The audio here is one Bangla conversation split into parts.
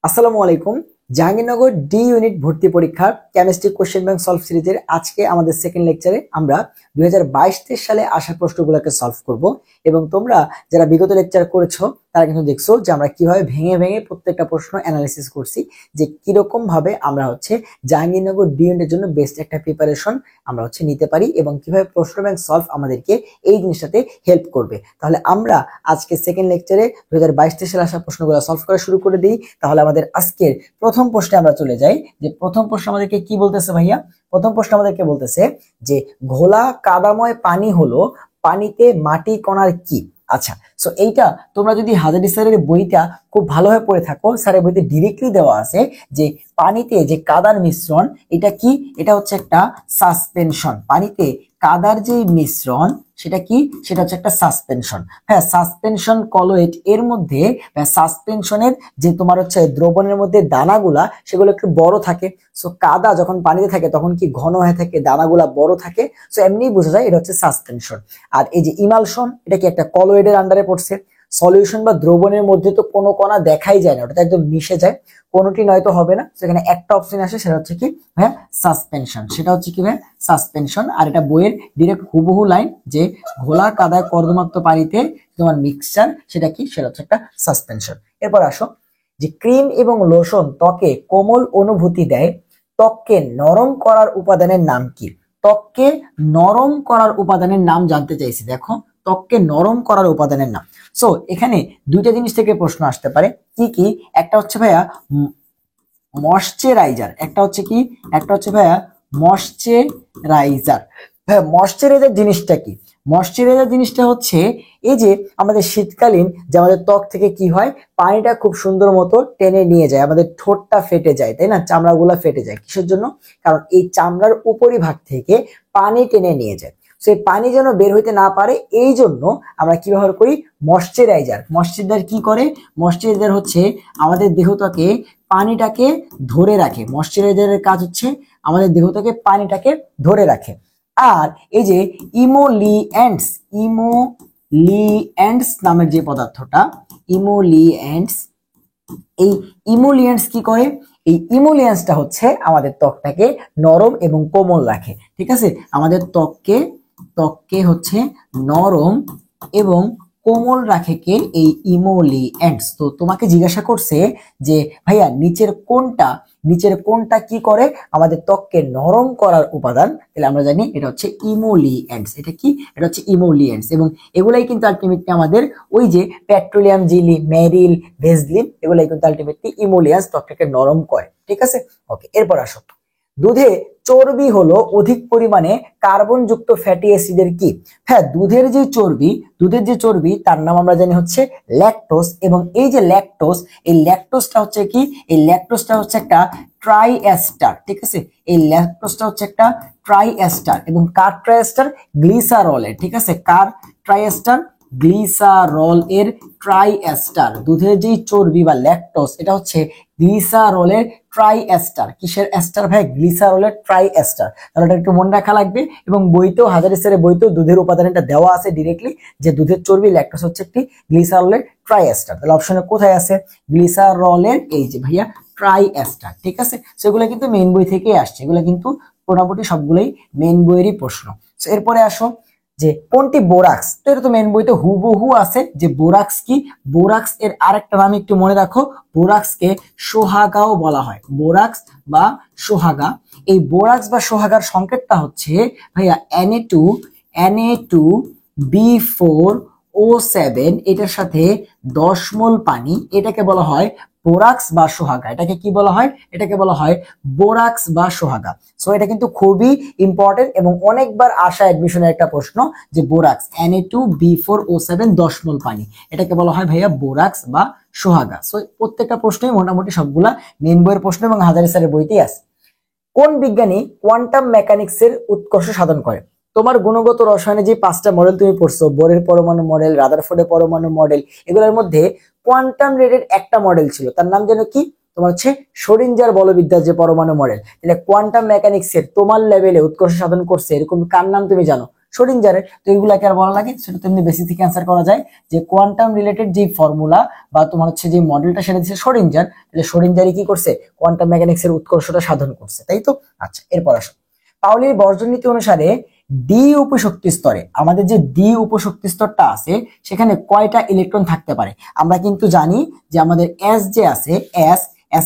আসসালামু আলাইকুম। জাহাঙ্গীরনগর ডি ইউনিট ভর্তি পরীক্ষার কেমিস্ট্রি কোশ্চেন ব্যাংক সলভ সিরিজের আজকে আমাদের সেকেন্ড লেকচারে আমরা 2022-23 সালে আসা প্রশ্নগুলোকে সলভ করব। এবং তোমরা যারা বিগত লেকচার করেছো তারা কিন্তু দেখছো যে আমরা কিভাবে ভেঙে ভেঙে প্রত্যেকটা প্রশ্ন অ্যানালাইসিস করছি, যে কিরকম ভাবে আমরা জাহাঙ্গীরনগর ডি ইউনিটের জন্য বেস্ট একটা প্রিপারেশন আমরা নিতে পারি এবং কিভাবে প্রশ্ন ব্যাংক সলভ আমাদেরকে এই জিনিসটাতে হেল্প করবে। তাহলে আমরা আজকে সেকেন্ড লেকচারে 2022-23 সালে আসা প্রশ্নগুলো সলভ করা শুরু করে দিই। তাহলে আমাদের আজকের প্রথম প্রশ্নে আমরা চলে যাই। যে প্রথম প্রশ্ন আমাদেরকে কি বলতেছে ভাইয়া? প্রথম প্রশ্ন আমাদেরকে বলতেছে যে ঘোলা কাদাময় পানি হলো পানিতে মাটি কণার কি। আচ্ছা, সো এইটা তোমরা যদি হাজারি স্যারের বইটা খুব ভালোভাবে পড়ে থাকো, স্যারের বইতে ডিরেক্টলি দেওয়া আছে যে পানিতে যে কাদার মিশ্রণ এটা কি, এটা হচ্ছে একটা সাসপেনশন। পানিতে কাদার যে মিশ্রণ সেটা কি, সেটা হচ্ছে একটা সাসপেনশন। হ্যাঁ, সাসপেনশন কলোয়েড এর মধ্যে সাসপেনশনের যে তোমার দ্রবণের মধ্যে দানাগুলা সেগুলো একটু বড় থাকে। সো কাদা যখন পানিতে থাকে তখন কি ঘন হয়ে থাকে, দানাগুলা বড় থাকে। সো এমনি বোঝা যায় এটা হচ্ছে সাসপেনশন। আর এই যে ইমালশন, এটা কি একটা কলোয়েডের আন্ডারে পড়ছে। সলিউশন বা দ্রবণের মধ্যে তো কোনো কণা দেখাই যায় না, ওটা একদম মিশে যায়, কোনোটি নয়তো হবে না। সেখানে একটা অপশন আসে, সেটা হচ্ছে কি হ্যাঁ সাসপেনশন। সেটা হচ্ছে কি ভাই সাসপেনশন। আর এটা বইয়ের ডিরেক্ট হুবহু লাইন যে ঘোলা কাদায় কর্দমাক্ত পানিতে তোমার মিক্সচার, সেটা কি, সেটা হচ্ছে একটা সাসপেনশন। এরপর আসো যে ক্রিম এবং লোশন ত্বকে কোমল অনুভূতি দেয়, ত্বককে নরম করার উপাদানের নাম কি? ত্বককে নরম করার উপাদানের নাম জানতে চাইছি। দেখো, ত্বককে নরম করার উপাদানের নাম। সো এখানে দুইটা জিনিস থেকে প্রশ্ন আসতে পারে। কি কি? একটা হচ্ছে ভাইয়া ময়শ্চারাইজার, একটা হচ্ছে কি, একটা হচ্ছে ভাইয়া ময়শ্চারাইজার। হ্যাঁ, ময়শ্চারাইজার জিনিসটা কি? ময়শ্চারাইজার জিনিসটা হচ্ছে এই যে আমাদের শীতকালীন যে আমাদের ত্বক থেকে কি হয়, পানিটা খুব সুন্দর মতো টেনে নিয়ে যায়, আমাদের ঠোঁটটা ফেটে যায়, তাই না? চামড়াগুলা ফেটে যায় কিসের জন্য? কারণ এই চামড়ার উপরিভাগ থেকে পানি টেনে নিয়ে যায়। সেই পানি যেন বের হইতে না পারে, এই জন্য আমরা কি ব্যবহার করি? ময়শ্চারাইজার। ময়শ্চারাইজার কি করে? ময়শ্চারাইজার হচ্ছে আমাদের দেহটাকে পানিটাকে ধরে রাখে। ময়শ্চারাইজারের কাজ হচ্ছে আমাদের দেহটাকে পানিটাকে ধরে রাখে। আর এই যে ইমোলিয়েন্টস, ইমোলিয়েন্টস নামের যে পদার্থটা, ইমোলিয়েন্টস, এই ইমোলিয়েন্টস কি করে? এই ইমোলিয়েন্টসটা হচ্ছে আমাদের ত্বকটাকে নরম এবং কোমল রাখে। ঠিক আছে, আমাদের ত্বককে ত্বককে হচ্ছে নরম এবং কোমল রাখে কে? এই ইমোলিয়েন্টস। তো তোমাকে জিজ্ঞাসা করছে যে ভাইয়া নিচের কোনটা কি করে আমাদের ত্বককে নরম করার উপাদান, তাহলে আমরা জানি এটা হচ্ছে ইমোলিয়েন্টস। এটা কি? এটা হচ্ছে ইমোলিয়েন্টস। এবং এগুলাই কিন্তু আলটিমেটলি আমাদের ওই যে পেট্রোলিয়াম জেলি, মেরিল, ভেসলিন, এগুলাই কিন্তু আলটিমেটলি ইমোলিয়েন্টস, ত্বকটাকে নরম করে। ঠিক আছে, ওকে। এরপর আসো, দুধে চর্বি হলো অধিক পরিমাণে কার্বন যুক্ত ফ্যাটি অ্যাসিডের কি? হ্যাঁ, দুধের যে চর্বি তার নাম আমরা জানি হচ্ছে ল্যাকটোজ। এবং এই যে ল্যাকটোজ, এই ল্যাকটোজটা হচ্ছে কি? এই ল্যাকটোজটা হচ্ছে একটা ট্রাই এস্টার। ঠিক আছে, এই ল্যাকটোজটা হচ্ছে একটা ট্রাই এস্টার। এবং কার ট্রাই এস্টার? গ্লিসারলের। ঠিক আছে, কার ট্রাই এস্টার? গ্লিসারল এর ট্রাই এস্টার। দুধের যে চর্বি বা ল্যাকটোজ, এটা হচ্ছে গ্লিসারলের ট্রাই এস্টার। কিসের এস্টার ভাই? গ্লিসারলের ট্রাই এস্টার। তাহলে এটা একটু মনে রাখা লাগবে। এবং বইতেও, হাজারি স্যারের বইতেও দুধের উপাদান এটা দেওয়া আছে ডিরেক্টলি, যে দুধের চর্বি ল্যাকটোজ হচ্ছে একটি গ্লিসারলের ট্রাই এস্টার। তাহলে অপশনে কোথায় আছে? গ্লিসারলের এই যে ভাইয়া ট্রাই এস্টার। ঠিক আছে, সেগুলো কিন্তু মেইন বই থেকেই আসছে, এগুলো কিন্তু মোটামুটি সবগুলোই মেইন বইয়েরই প্রশ্ন। এরপরে আসো যে কোনটি বোরাক্স। তো এটা তো মেন বইতে হুবহু আছে যে বোরাক্স কি। বোরাক্স এর আরেকটা নাম একটু মনে রাখো, বোরাক্সকে সোহাগাও বলা হয়। বোরাক্স বা সোহাগা। এই বোরাক্স বা সোহাগার সংকেতটা হচ্ছে ভাইয়া Na2B4O7, এটার সাথে 10 মোল পানি, এটাকে বলা হয় বোরাক্স বা সোহাগা। এটাকে কি বলা হয়? এটাকে বলা হয় বোরাক্স বা সোহাগা। সো এটা কিন্তু খুবই ইম্পর্টেন্ট এবং অনেকবার আসা অ্যাডমিশনের একটা প্রশ্ন, যে বোরাক্স Na2B4O7 10 মোল পানি, এটাকে বলা হয় ভাইয়া বোরাক্স বা সোহাগা। সো প্রত্যেকটা প্রশ্নই মোটামুটি সবগুলা মেন বইয়ের প্রশ্ন এবং হাজারি স্যারের বইতেই আছে। কোন বিজ্ঞানী কোয়ান্টাম মেকানিক্স এর উৎকর্ষ সাধন করে? তোমার গুণগত রসায়নে যে 5টা মডেল তুমি পড়ছো, বোরের পরমাণু মডেল, রাদারফোর্ডের পরমাণু মডেল, এগুলোর মধ্যে কোয়ান্টাম রেটের একটা মডেল ছিল, তার নাম যেন কি? তোমার হচ্ছে শোডিঞ্জার বলবিদ্যার যে পরমাণু মডেল। তাহলে কোয়ান্টাম মেকানিক্স এর তোমার লেভেলে উৎকর্ষ সাধন করছে এরকম কার নাম তুমি জানো? শোডিঞ্জারের। তো এগুলাকে আর বলা লাগে, সেটা তেমনি বেসিক থেকে অ্যান্সার করা যায় যে কোয়ান্টাম রিলেটেড যে ফর্মুলা বা তোমার হচ্ছে যে মডেলটা সেটা দিচ্ছে শোডিঞ্জার, তাহলে শোডিঞ্জারই কি করছে, কোয়ান্টাম মেকানিক্স এর উৎকর্ষটা সাধন করছে, তাই তো। আচ্ছা, এরপর আসো, পাউলির বর্জন নীতি অনুসারে ডি উপশক্তি স্তরে, আমাদের যে ডি উপশক্তি স্তরটা আছে সেখানে কয়টা ইলেকট্রন থাকতে পারে? আমরা কিন্তু জানি যে আমাদের এস যে আছে, এস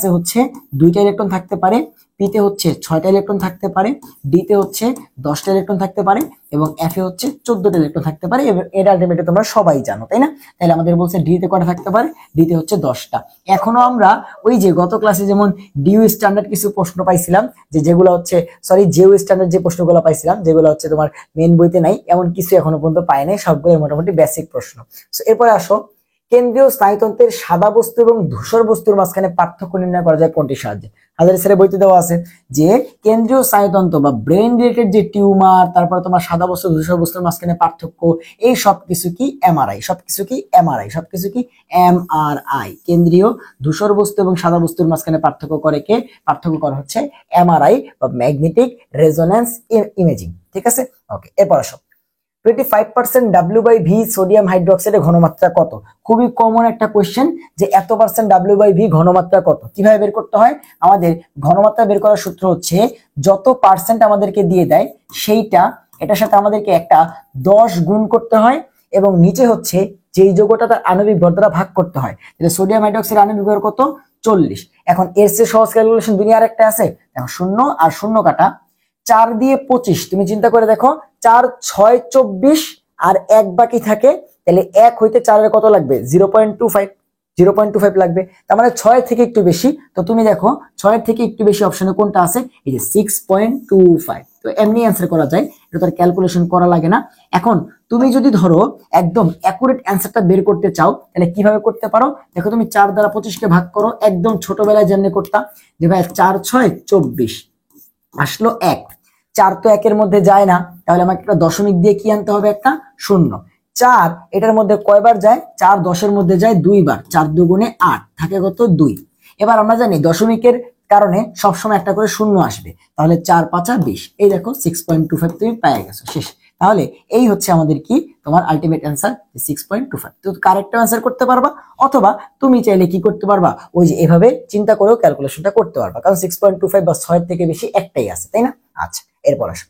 এ হচ্ছে 2টা ইলেকট্রন থাকতে পারে, পিতে হচ্ছে 6টা ইলেকট্রন থাকতে পারে, ডিতে হচ্ছে 10টা ইলেকট্রন থাকতে পারে এবং এফ এ হচ্ছে 14টা ইলেকট্রন থাকতে পারে। এটা আলটিমেটলি তোমরা সবাই জানো, তাই না? তাহলে আমাদের বলছে ডিতে কয়টা থাকতে পারে, ডিতে হচ্ছে 10টা। এখনো আমরা ওই যে গত ক্লাসে যেমন ডিউ স্ট্যান্ডার্ড কিছু প্রশ্ন পাইছিলাম, যেগুলো হচ্ছে জেও স্ট্যান্ডার্ড যে প্রশ্নগুলো পাইছিলাম, যেগুলো হচ্ছে তোমার মেন বইতে নাই, এমন কিছু এখনো পর্যন্ত পাই নাই, সবগুলো মোটামুটি বেসিক প্রশ্ন। তো এরপরে আসো, কেন্দ্রীয় স্নায়ুতন্ত্রের সাদা বস্তু এবং ধূসর বস্তুর মাঝখানে পার্থক্য নির্ণয় করা যায় কোনটির সাহায্যে? হাজারি স্যারের বইতে দেওয়া আছে যে কেন্দ্রীয় স্নায়ুতন্ত্র বা ব্রেন রিলেটেড যে টিউমার, তারপর তোমার সাদা বস্তু ধূসর বস্তুর মাঝখানে পার্থক্য, এই সবকিছু কি এমআরআই, সবকিছু কি এমআরআই। কেন্দ্রীয় ধূসর বস্তু এবং সাদা বস্তুর মাঝখানে পার্থক্য করে কে? পার্থক্য করা হচ্ছে এমআরআই বা ম্যাগনেটিক রেজোন্যান্স ইমেজিং, ঠিক আছে। ওকে, এরপর আসো, 25% W/V সোডিয়াম হাইড্রোক্সাইডের ঘনমাত্রা কত? খুবই কমন একটা কোশ্চেন যে এত পার্সেন্ট W/V ঘনমাত্রা কত, কিভাবে বের করতে হয়? আমাদের ঘনমাত্রা বের করার সূত্র হচ্ছে যত পার্সেন্ট আমাদেরকে দিয়ে দেয় সেইটা এটার সাথে আমাদেরকে একটা 10 গুণ করতে হয় এবং নিচে হচ্ছে যেই যৌগটা তার আণবিক ভর দ্বারা ভাগ করতে হয়। তাহলে সোডিয়াম হাইড্রোক্সাইড আণবিক ভর কত? 40। এখন এর চেয়ে সহজ ক্যালকুলেশন দুনিয়ার একটা আছে, এখন 0 আর 0 কাটা, 4 দিয়ে 25, তুমি চিন্তা করে দেখো, 4 6 24 আর 1 বাকি থাকে, তাহলে 1 হইতে 4 এর কত লাগবে? 0.25 লাগবে, তার মানে 6 থেকে একটু বেশি। তো তুমি দেখো 6 থেকে একটু বেশি অপশনে কোনটা আছে? এই যে 6.25। তো এমনি অ্যান্সার করা যায়, এটা তার ক্যালকুলেশন করা লাগে না। এখন তুমি যদি ধরো একদম অ্যাকুরেট অ্যান্সারটা বের করতে চাও, তাহলে কিভাবে করতে পারো? দেখো, তুমি 4 দ্বারা 25 কে ভাগ করো, একদম ছোটবেলায় যেমনি করতাম, যে ভাই 4 6 24 আসলো 1, 4 তো 1-এর মধ্যে যায় না, তাহলে আমাকে একটা দশমিক দিয়ে কি আনতে হবে? একটা শূন্য। 4 এটার মধ্যে কয়বার যায়? 4 10-এর মধ্যে যায় 2 বার, 4 দুগুণে 8, থাকে কত? 2। এবার আমরা জানি দশমিকের কারণে সবসময় একটা করে শূন্য আসবে, তাহলে 4 5 20, এই দেখো 6.25 তুমি পেয়ে গেছো, শেষ। তাহলে এই হচ্ছে আমাদের কি তোমার আলটিমেট অ্যান্সার 6.25। তো কারেক্ট অ্যান্সার করতে পারবা, অথবা তুমি চাইলে কি করতে পারবা, ওই যে এভাবে চিন্তা করেও ক্যালকুলেশনটা করতে পারবা, কারণ 6.25 বা 6 থেকে বেশি একটাই আছে, তাই না? আচ্ছা, এরপর আসো,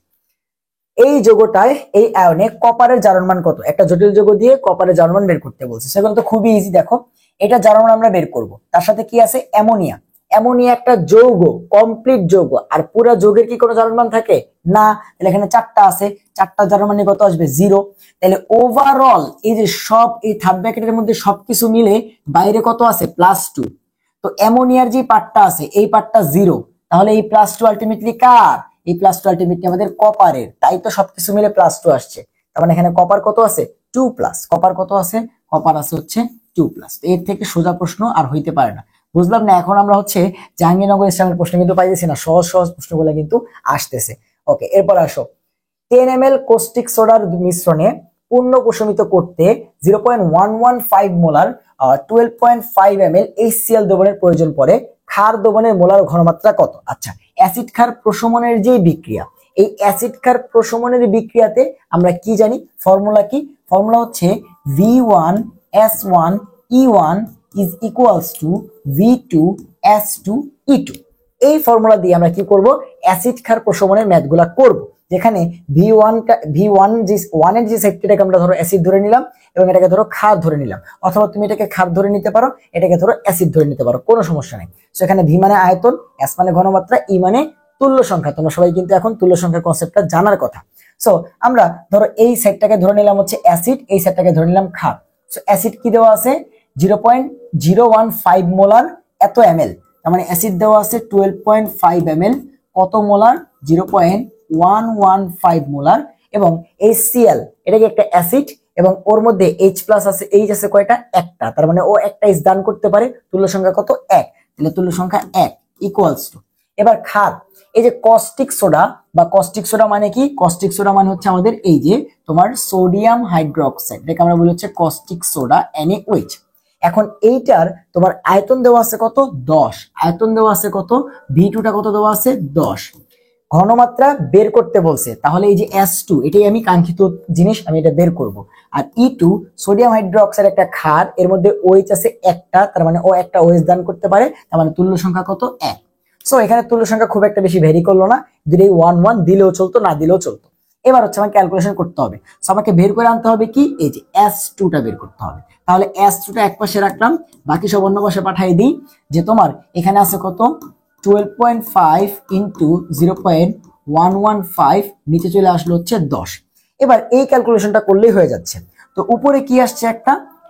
এই যৌগটায়, এই আয়নে কপারের জারণ মান কত? একটা জটিল যৌগ দিয়ে কপারের জারণ মান বের করতে বলছে, সেগুলো তো খুবই ইজি। দেখো, এটা জারণ মান আমরা বের করব, তার সাথে কি আছে? অ্যামোনিয়া। অ্যামোনিয়া একটা যৌগ, কমপ্লিট যৌগ, আর পুরো যৌগের কি কোনো জারণ মান থাকে? না। তাহলে এখানে 4টা আছে, 4টা জারণ মানে কত আসবে? 0। তাহলে ওভারঅল এই যে সব এই থার্ড ব্র্যাকেটের মধ্যে সবকিছু মিলে বাইরে কত আছে? +2। তো অ্যামোনিয়ার যে পার্টটা আছে এই পার্টটা 0, তাহলে এই +2 আলটিমেটলি কার? এই +2 আলটিমেটলি আমাদের কপারের, তাই তো সবকিছু মিলে +2 আসছে। তার মানে এখানে কপার কত আছে? 2+। কপার কত আছে? কপার আছে হচ্ছে 2+। তো এর থেকে সোজা প্রশ্ন আর হইতে পারে না, বুঝলাম না? এখন আমরা হচ্ছে জাহাঙ্গীরনগর ইসলামের প্রশ্ন কিন্তু পাইতেছি না, সহজ সহজ প্রশ্নগুলো কিন্তু আসতেছে। ওকে, এরপর আসো, 10 ml কোস্টিক সোডার মিশ্রণে পূর্ণ প্রশমিত করতে 0.115 মোলার 12.5 ml HCl দ্রবণের প্রয়োজন পড়ে, ক্ষার দ্রবণের মোলার ঘনমাত্রা কত? আচ্ছা, অ্যাসিড ক্ষার প্রশমনের যে বিক্রিয়া, এই অ্যাসিড ক্ষার প্রশমনের বিক্রিয়াতে আমরা কি জানি? ফর্মুলা কি? ফর্মুলা হচ্ছে V1S1E1 is equals to V2S2E2। এই ফর্মুলা দিয়ে আমরা কি করব? অ্যাসিড ক্ষার প্রশমনের ম্যাথগুলা করব, যেখানে V1 যে 1 এর যে সাইডটাকে আমরা ধরো অ্যাসিড ধরে নিলাম এবং এটাকে ধরো ক্ষার ধরে নিলাম, অথবা তুমি এটাকে ক্ষার ধরে নিতে পারো, এটাকে ধরো অ্যাসিড ধরে নিতে পারো, কোনো সমস্যা নেই। সো এখানে V মানে আয়তন, S মানে ঘনমাত্রা, E মানে তুল্য সংখ্যা। তোমরা সবাই কিন্তু এখন তুল্য সংখ্যার কনসেপ্টটা জানার কথা। সো আমরা ধরো এই সাইডটাকে ধরে নিলাম হচ্ছে অ্যাসিড, এই সাইডটাকে ধরে নিলাম ক্ষার। সো অ্যাসিড কি দেওয়া আছে? 0.015 মোলার এত ml, তার মানে অ্যাসিড দেওয়া আছে 12.5 ml, কত মোলার? 0.115 মোলার। এবং HCl এটা কি একটা অ্যাসিড, এবং ওর মধ্যে H+ আছে, H আছে কয়টা? একটা, তার মানে ও একটা H দান করতে পারে, তুল্য সংখ্যা কত? 1, তাহলে তুল্য সংখ্যা 1 ইকুয়ালস টু, এবার ক্ষার, এই যে কস্টিক সোডা বা কস্টিক সোডা মানে কি? কস্টিক সোডা মানে হচ্ছে আমাদের এই যে তোমার সোডিয়াম হাইড্রোক্সাইড, এটাকে আমরা বলি হচ্ছে কস্টিক সোডা NaOH। এখন এইটার তোমার আয়তন দেওয়া আছে কত? 10। আয়তন দেওয়া আছে কত? V2টা কত দেওয়া আছে? 10। ঘনমাত্রা বের করতে বলছে, তাহলে এই যে S2 এটাই আমি কাঙ্ক্ষিত জিনিস, আমি এটা বের করব। আর E2 সোডিয়াম হাইড্রোক্সাইড একটা ক্ষার, এর মধ্যে OH আছে একটা, তার মানে ও একটা OH দান করতে পারে, তার মানে তুল্য সংখ্যা কত 1। সো এখানে তুল্য সংখ্যা খুব একটা বেশি ভ্যারি করলো না, যদি 1 1 দিলেও চলতো, না দিলেও চলতো। এবার হচ্ছে আমাকে ক্যালকুলেশন করতে হবে। সো আমাকে বের করে আনতে হবে কি, এই যে S2 টা বের করতে হবে। তাহলে S2 টা এক পাশে রাখলাম, বাকি সব অন্য পাশে পাঠিয়ে দিই। যে তোমার এখানে আছে কত 12.5 ইন্টু 0.115, নিচে চলে আসলো হচ্ছে 10। এবার এই ক্যালকুলেশনটা করলেই হয়ে যাচ্ছে। তো উপরে কি আসছে,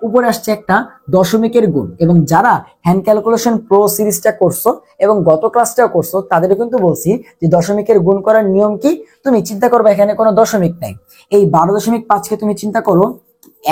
উপরে আসছে একটা দশমিকের গুণ। এবং যারা হ্যান্ড ক্যালকুলেশন প্রো সিরিজটা করছো এবং গত ক্লাসটাও করছো, তাদেরও কিন্তু বলছি যে দশমিকের গুণ করার নিয়ম কি। তুমি চিন্তা করবে এখানে কোনো দশমিক নাই, এই 12.5 কে তুমি চিন্তা করো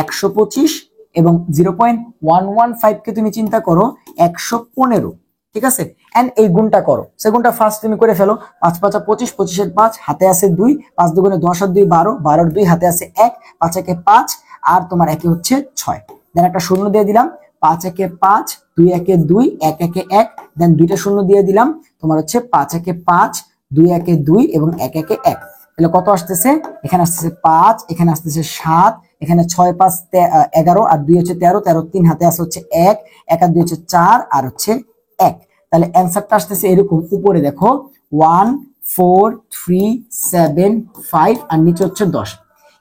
125, এবং 0.115 কে তুমি চিন্তা করো 115। ঠিক আছে, এন্ড এই গুণটা করো। সে গুণটা ফার্স্ট তুমি করে ফেলো। 5 5 25, 25 5, হাতে আছে 2, 5 দুগুণে 10 আর 2 12, 12 2 হাতে আছে 1, 5 একে 5, আর তোমার একে হচ্ছে 6। দেন একটা শূন্য দিয়ে দিলাম, 5 একে 5, 2 একে 2, 1 একে 1, দেন দুইটা শূন্য দিয়ে দিলাম, তোমার হচ্ছে 5 একে 5, 2 একে 2 এবং 1 একে 1। তাহলে কত আসতেছে, এখানে আসতেছে 5, এখানে আসতেছে 7, এখানে 6 5 11, আর 2 হচ্ছে 13, 13 3 হাতে আছে হচ্ছে 1, 1 আর 2 হচ্ছে 4, আর হচ্ছে 1। তাহলে অ্যান্সারটা আসতেছে এরকম, উপরে দেখো 1 4 3 7 5, আর নিচে হচ্ছে 10।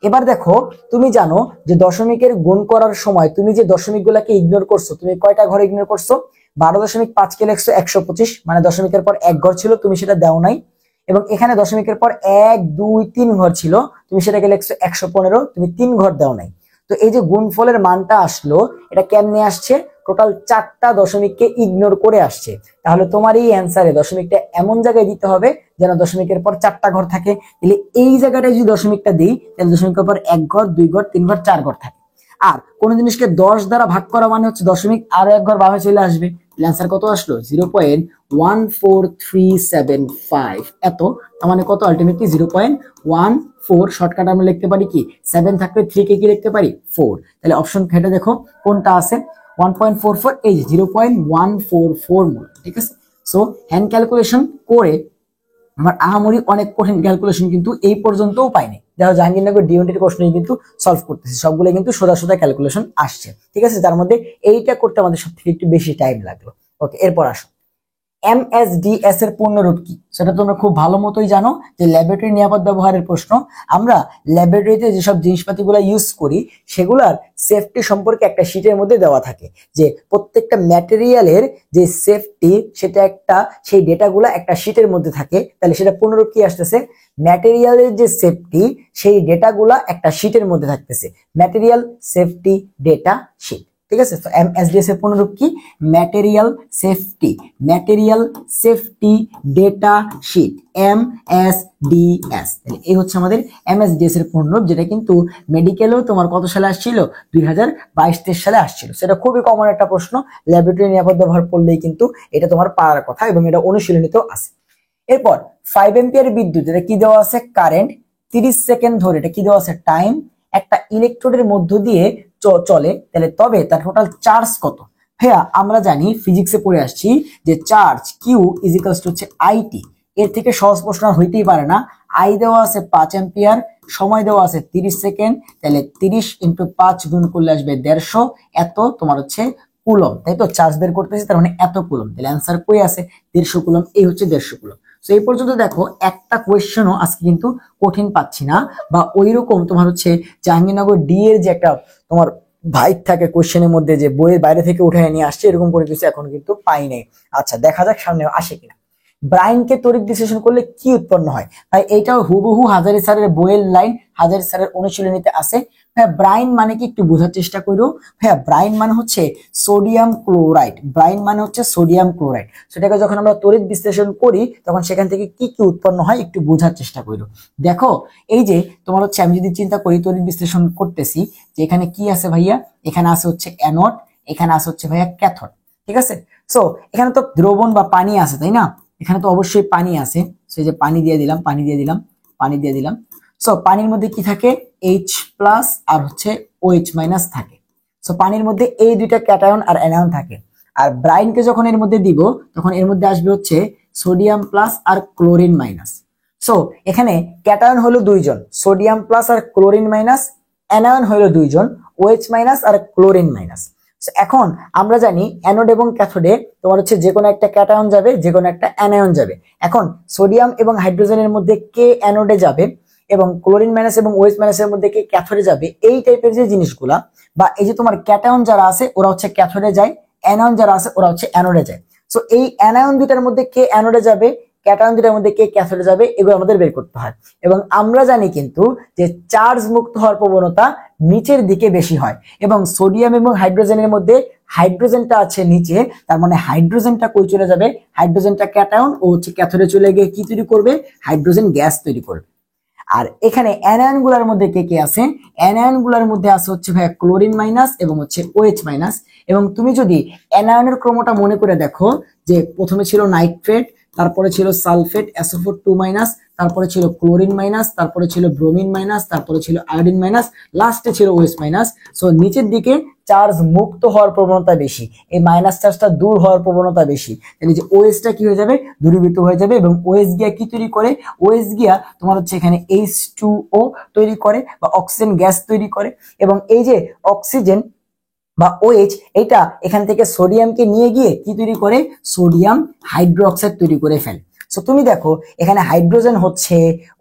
এবার দেখো, তুমি জানো যে দশমিকের গুণ করার সময় তুমি যে দশমিক গুলাকে ইগনোর করছো, তুমি কয়টা ঘর ইগনোর করছো, 12.5 কে লিখছো 125, মানে দশমিকের পর এক ঘর ছিল, তুমি সেটা দাও নাই। এবং এখানে দশমিকের পর 1 2 3 ঘর ছিল, তুমি সেটাকে লিখছো 115, তুমি 3 ঘর দাও নাই। তো এই যে গুণফলের মানটা আসলো, এটা কেমনে আসছে, টোটাল 4টা দশমিককে ইগনোর করে আসছে। তাহলে তোমার এই অ্যান্সারে দশমিকটা এমন জায়গায় দিতে হবে যেন দশমিকের পর 4টা ঘর থাকে। তাহলে এই জায়গাটায় যদি দশমিকটা দিই, তাহলে দশমিকের পর 1 ঘর 2 ঘর 3 ঘর 4 ঘর থাকে। আর কোন জিনিসকে 10 দ্বারা ভাগ করা মানে হচ্ছে দশমিক আরো এক ঘর বামে চলে আসবে। অ্যান্সার কত আসলো 0.14375, এত। তার মানে কত, আলটিমেটলি 0.14। শর্টকাট আমরা লিখতে পারি কি, 7 থাকলে 3 কে কি লিখতে পারি 4। তাহলে অপশন ঘেটে দেখো কোনটা আছে, 1.44, এই 0.144 মোল। ঠিক আছে, সো হ্যান্ড ক্যালকুলেশন করে আমার আহামরি অনেক কঠিন ক্যালকুলেশন কিন্তু এই পর্যন্তও পাইনি। দেখো জাহাঙ্গীরনগর ডিএনটির কোশ্চেন কিন্তু সলভ করতেছি, সবগুলো কিন্তু সোজা সোজা ক্যালকুলেশন আসছে। ঠিক আছে, তার মধ্যে এইটা করতে আমাদের সব থেকে একটু বেশি টাইম লাগলো। ওকে, এরপর আসো, MSDS এর পূর্ণরূপ কি, সেটা তোমরা খুব ভালো মতোই জানো যে ল্যাবরেটরি নিরাপদ ব্যবহারের প্রশ্ন। আমরা ল্যাবরেটরিতে যেসব জিনিসপাতিগুলো ইউজ করি সেগুলার সেফটি সম্পর্কে একটা শীটের মধ্যে দেওয়া থাকে, যে প্রত্যেকটা ম্যাটেরিয়ালের যে সেফটি সেটা একটা, সেই ডেটাগুলো একটা শীটের মধ্যে থাকে। তাহলে সেটা পূর্ণরূপ কি আসতেছে, ম্যাটেরিয়ালের যে সেফটি সেই ডেটাগুলা একটা শীটের মধ্যে থাকতেছে, ম্যাটেরিয়াল সেফটি ডেটা শীট। ঠিক আছে, তো MSDS এর পূর্ণরূপ কি, material safety data sheet, MSDS। এই হচ্ছে আমাদের MSDS এর পূর্ণরূপ, যেটা কিন্তু মেডিকেলেও তোমার কত সালে আসছিল, 2022-23 সালে আসছিল। সেটা খুবই কমন একটা প্রশ্ন, ল্যাবরেটরি নিরাপদ ব্যবহার পড়লেই কিন্তু এটা তোমার পারার কথা, এবং এটা অনুশীলনীতেও আছে। এরপর 5 এম্পিয়ার বিদ্যুৎ, এটা কি দেওয়া আছে, কারেন্ট 30 সেকেন্ড ধরে, এটা কি দেওয়া আছে, টাইম, একটা ইলেকট্রোডের মধ্য দিয়ে চলে, তাহলে তবে তার টোটাল চার্জ কত। ভাইয়া আমরা জানি, ফিজিক্সে পড়ে আসছি যে charge Q is equals to হচ্ছে আইটি। এর থেকে সহজ প্রশ্ন হইতেই পারে না। আই দেওয়া আছে 5 এম্পিয়ার, সময় দেওয়া আছে 30 সেকেন্ড, তাহলে 30 × 5 গুণ করলে আসবে 150, এত তোমার হচ্ছে কুলম, তাই তো, চার্জ বের করতেছি, তার মানে এত কুলম। তাহলে অ্যান্সার কই আছে, 150 কুলম, এই হচ্ছে 150 কুলম। তো এই পর্যন্ত দেখো একটা কোয়েশ্চেনও আজকে কিন্তু কঠিন পাচ্ছি না, বা ওই রকম তোমার হচ্ছে জাহাঙ্গীরনগর ডি এর যে একটা তোমার ভাইব থাকে কোয়েশ্চেনের মধ্যে, যে বইয়ের বাইরে থেকে উঠে নিয়ে আসছে, এরকম করে কিছু এখন কিন্তু পাই নাই। আচ্ছা, দেখা যাক সামনে আসে কিনা। ব্রাইনকে তড়িৎ বিশ্লেষণ করলে কি উৎপন্ন হয়, ভাই এইটাও হুবহু হাজারি স্যারের বইয়ের লাইন, হাজারি স্যারের অনুশীলনীতে আছে। ভাইয়া ব্রাইন মানে কি একটু বোঝার চেষ্টা করো। ভাইয়া ব্রাইন মানে হচ্ছে সোডিয়াম ক্লোরাইড, ব্রাইন মানে হচ্ছে সোডিয়াম ক্লোরাইড। সেটাকে যখন আমরা তড়িৎ বিশ্লেষণ করি তখন সেখান থেকে কি কি উৎপন্ন হয় একটু বোঝার চেষ্টা করো। দেখো এই যে তোমার হচ্ছে, আমি যদি চিন্তা করি তড়িৎ বিশ্লেষণ করতেছি, যে এখানে কি আছে ভাইয়া, এখানে আছে হচ্ছে অ্যানোড, এখানে আছে হচ্ছে ভাইয়া ক্যাথোড। ঠিক আছে, সো এখানে তো দ্রবণ বা পানি আছে, তাই না, এখানে তো অবশ্যই পানি আছে। সেই যে পানি দিয়ে দিলাম, পানি দিয়ে দিলাম, পানি দিয়ে দিলাম। সো পানির মধ্যে কি থাকে, H+ আর হচ্ছে OH- থাকে। সো পানির মধ্যে এই দুইটা ক্যাটায়ন আর অ্যানায়ন থাকে। আর ব্রাইনকে যখন এর মধ্যে দিব তখন এর মধ্যে আসবে হচ্ছে সোডিয়াম প্লাস আর ক্লোরিন মাইনাস। সো এখানে ক্যাটায়ন হলো দুইজন, সোডিয়াম প্লাস আর ক্লোরিন মাইনাস, অ্যানায়ন হলো দুইজন, OH মাইনাস আর ক্লোরিন মাইনাস। এখন আমরা জানি অ্যানোড এবং ক্যাথোডে তোমার হচ্ছে যে কোনো একটা ক্যাটায়ন যাবে, যে কোনো একটা অ্যানায়ন যাবে। এখন সোডিয়াম এবং হাইড্রোজেনের মধ্যে কে অ্যানোডে যাবে এবং ক্লোরিন মাইনাস এবং OH মাইনাসের মধ্যে কে ক্যাথোডে যাবে, এই টাইপের যে জিনিসগুলা বা এই যে তোমার ক্যাটায়ন যারা আছে ওরা হচ্ছে ক্যাথোডে যায়, অ্যানায়ন যারা আছে ওরা হচ্ছে অ্যানোডে যায়। সো এই অ্যানায়ন দুটার মধ্যে কে অ্যানোডে যাবে, ক্যাটায়ন দুটার মধ্যে কে ক্যাথোডে যাবে, এগুলো আমাদের বের করতে হয়। এবং আমরা জানি কিন্তু যে চার্জ মুক্ত হওয়ার প্রবণতা নিচের দিকে বেশি হয়, এবং সোডিয়াম এবং হাইড্রোজেনের মধ্যে হাইড্রোজেনটা আছে নিচে, তার মানে হাইড্রোজেনটা কই চলে যাবে, হাইড্রোজেনটা ক্যাটায়ন ও হচ্ছে ক্যাথোডে চলে গিয়ে কি তৈরি করবে, হাইড্রোজেন গ্যাস তৈরি করবে। আর এখানে অ্যানায়ন গুলার মধ্যে কে কে আছে, অ্যানায়ন গুলার মধ্যে আছে হচ্ছে ভাই ক্লোরিন মাইনাস এবং হচ্ছে OH মাইনাস। এবং তুমি যদি অ্যানায়নের ক্রমটা মনে করে দেখো, যে প্রথমে ছিল নাইট্রেট, তারপরে ছিল সালফেট SO4 2 মাইনাস, তারপরে ছিল ক্লোরিন মাইনাস, তারপরে ছিল ব্রোমিন মাইনাস, তারপরে ছিল আয়োডিন মাইনাস, লাস্টে ছিল OH মাইনাস। সো নিচের দিকে চার্জ মুক্ত হওয়ার প্রবণতা বেশি, এই মাইনাস চার্জটা দূর হওয়ার প্রবণতা বেশি, তাহলে যে OH-টা কি হয়ে যাবে, দূরীভূত হয়ে যাবে। এবং OH গিয়া কি তৈরি করে, OH গিয়া তোমার হচ্ছে এখানে H2O তৈরি করে বা অক্সিজেন গ্যাস তৈরি করে। এবং এই যে অক্সিজেন বা OH, এটা এখান থেকে সোডিয়ামকে নিয়ে গিয়ে কি তৈরি করে, সোডিয়াম হাইড্রোক্সাইড তৈরি করে ফেলে। সো তুমি দেখো এখানে হাইড্রোজেন হচ্ছে,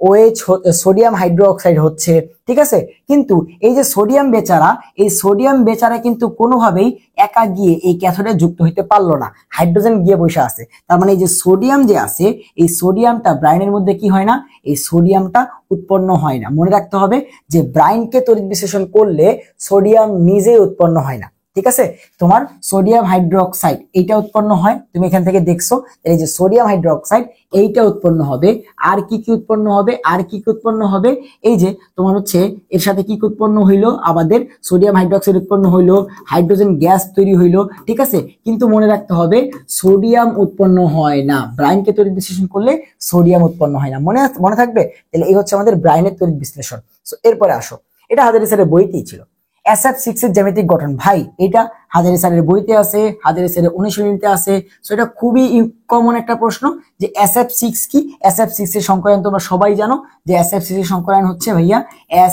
OH সোডিয়াম হাইড্রোক্সাইড হচ্ছে, ঠিক আছে। কিন্তু এই যে সোডিয়াম বেচারা, এই সোডিয়াম বেচারা কিন্তু কোনোভাবেই একা গিয়ে এই ক্যাথোডে যুক্ত হইতে পারলো না, হাইড্রোজেন গিয়ে বসে আছে। তার মানে এই যে সোডিয়াম যে আছে, এই সোডিয়ামটা ব্রাইনের মধ্যে কি হয় না, এই সোডিয়ামটা উৎপন্ন হয় না। মনে রাখতে হবে যে ব্রাইনকে তড়িৎ বিশ্লেষণ করলে সোডিয়াম নিজেই উৎপন্ন হয় না, ঠিক আছে। তোমার সোডিয়াম হাইড্রোক্সাইড এইটা উৎপন্ন হয়, তুমি এখান থেকে দেখছো, এই যে সোডিয়াম হাইড্রোক্সাইড এইটা উৎপন্ন হবে। আর কি কি উৎপন্ন হবে, আর কি কি উৎপন্ন হবে, এই যে তোমার হচ্ছে এর সাথে কি কি উৎপন্ন হইলো, আমাদের সোডিয়াম হাইড্রোক্সাইড উৎপন্ন হইলো, হাইড্রোজেন গ্যাস তৈরি হইলো, ঠিক আছে। কিন্তু মনে রাখতে হবে সোডিয়াম উৎপন্ন হয় না, ব্রাইনকে তড়িৎ বিশ্লেষণ করলে সোডিয়াম উৎপন্ন হয় না, মনে থাকবে। তাহলে এই হচ্ছে আমাদের ব্রাইনের তড়িৎ বিশ্লেষণ। সো এরপরে আসো, এটা হাজারি স্যারের বইতেই ছিল, SF6 এর জ্যামিতিক গঠন। ভাই এটা হাজারি স্যারের বইতে আছে, হাজারি স্যারের অনুশীলনীতে আছে। সো এটা খুবই কমন একটা প্রশ্ন যে SF6 কি। SF6 এর সংখ্যায়ন তোমরা সবাই জানো যে SF6 এর সংখ্যায়ন হচ্ছে ভাইয়া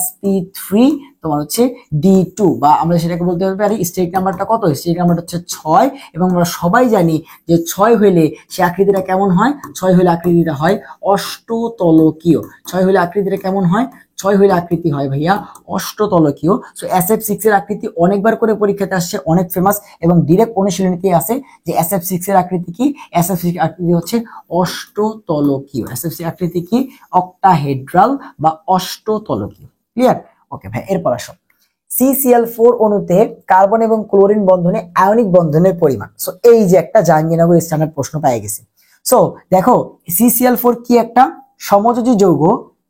sp3 তোমার হচ্ছে d2, বা আমরা সেটাকে বলতে পারি স্টেট নাম্বারটা কত, স্টেট নাম্বারটা হচ্ছে 6। এবং আমরা সবাই জানি যে 6 হইলে সে আকৃতিটা কেমন হয়, 6 হইলে আকৃতিটা হয় অষ্টতলকীয়। 6 হইলে আকৃতিটা কেমন হয়, 6 হইলে আকৃতি হয় ভাইয়া অষ্টতলকীয়। সো SF6 এর আকৃতি অনেকবার করে পরীক্ষাতে আসছে, অনেক ফেমাস, এবং ডিরেক্ট অনুশীলনীতে আছে যে SF6 এর আকৃতি কি, SF6 এর আকৃতি হচ্ছে অষ্টতলকীয়। SF6 এর আকৃতি কি, অক্টাহেড্রাল বা অষ্টতলকীয়। ক্লিয়ার? ওকে ভাই, এরপর আসো CCl4 অণুতে কার্বন এবং ক্লোরিন বন্ধনে আয়নিক বন্ধনের পরিমাণ। সো এই যে একটা জাহাঙ্গীরনগর স্ট্যান্ডার্ড প্রশ্ন পেয়ে গেছে। সো দেখো CCl4 কি, একটা সমযোজী যৌগ,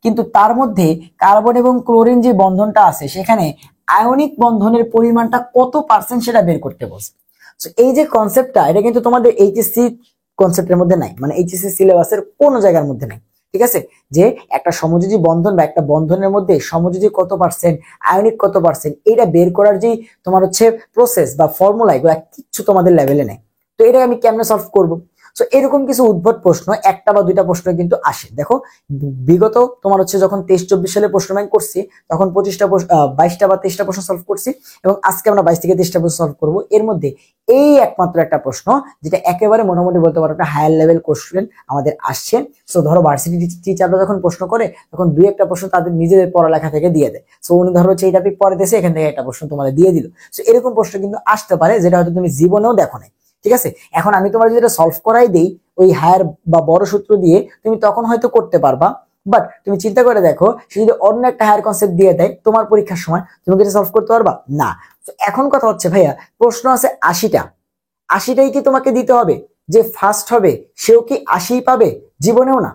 কিন্তু তার মধ্যে কার্বন এবং ক্লোরিন যে বন্ধনটা আছে সেখানে আয়নিক বন্ধনের পরিমাণটা কত পার্সেন্ট সেটা বের করতে বলছে। সো এই যে কনসেপ্টটা, এটা কিন্তু তোমাদের এইচএসসি কনসেপ্টের মধ্যে নাই, মানে এইচএসসি সিলেবাসের কোনো জায়গার মধ্যে নাই, ঠিক আছে। যে একটা সমযোজী বন্ধন বা একটা বন্ধনের মধ্যে সমযোজী কত পার্সেন্ট, আয়নিক কত পার্সেন্ট, এটা বের করার যে তোমার হচ্ছে প্রসেস বা ফর্মুলা, এগুলো কিচ্ছু তোমাদের লেভেলে নেই। তো এটা আমি কেমনে সলভ করব। সো এরকম কিছু উদ্ভট প্রশ্ন, একটা বা দুইটা প্রশ্ন কিন্তু আসে। দেখো বিগত তোমার হচ্ছে যখন 23-24 সালে প্রশ্ন ব্যাংক করছি, তখন 22টা বা 23টা প্রশ্ন সলভ করছি, এবং আজকে আমরা 22 থেকে 23টা প্রশ্ন সলভ করব। এর মধ্যে এই একমাত্র একটা প্রশ্ন যেটা একেবারে মোটামুটি বলতে পারো একটা হায়ার লেভেল কোশ্চেন আমাদের আসছে। সো ধরো ভার্সিটি টিচাররা যখন প্রশ্ন করে, তখন দুই একটা প্রশ্ন তাদের নিজেদের পড়ালেখা থেকে দিয়ে দেয়। সো উনি ধরো হচ্ছে এই টপিক পড়ে দিয়েছে, এখান থেকে একটা প্রশ্ন তোমাদের দিয়ে দিল। সো এরকম প্রশ্ন কিন্তু আসতে পারে, যেটা হয়তো তুমি জীবনেও দেখো নাই, ঠিক আছে। এখন আমি তোমার যেটা সলভ করাই দেই ওই হায়ার বা বড় সূত্র দিয়ে, তুমি তখন হয়তো করতে পারবা, বাট তুমি চিন্তা করে দেখো সে যদি অন্য একটা হায়ার কনসেপ্ট দিয়ে দেয় তোমার পরীক্ষার সময়, তুমি কি সলভ করতে পারবা না। এখন কথা হচ্ছে ভাইয়া, প্রশ্ন আছে 80টা, 80টাই কি তোমাকে দিতে হবে? যে ফার্স্ট হবে সেও কি 80 পাবে? জীবনেও না।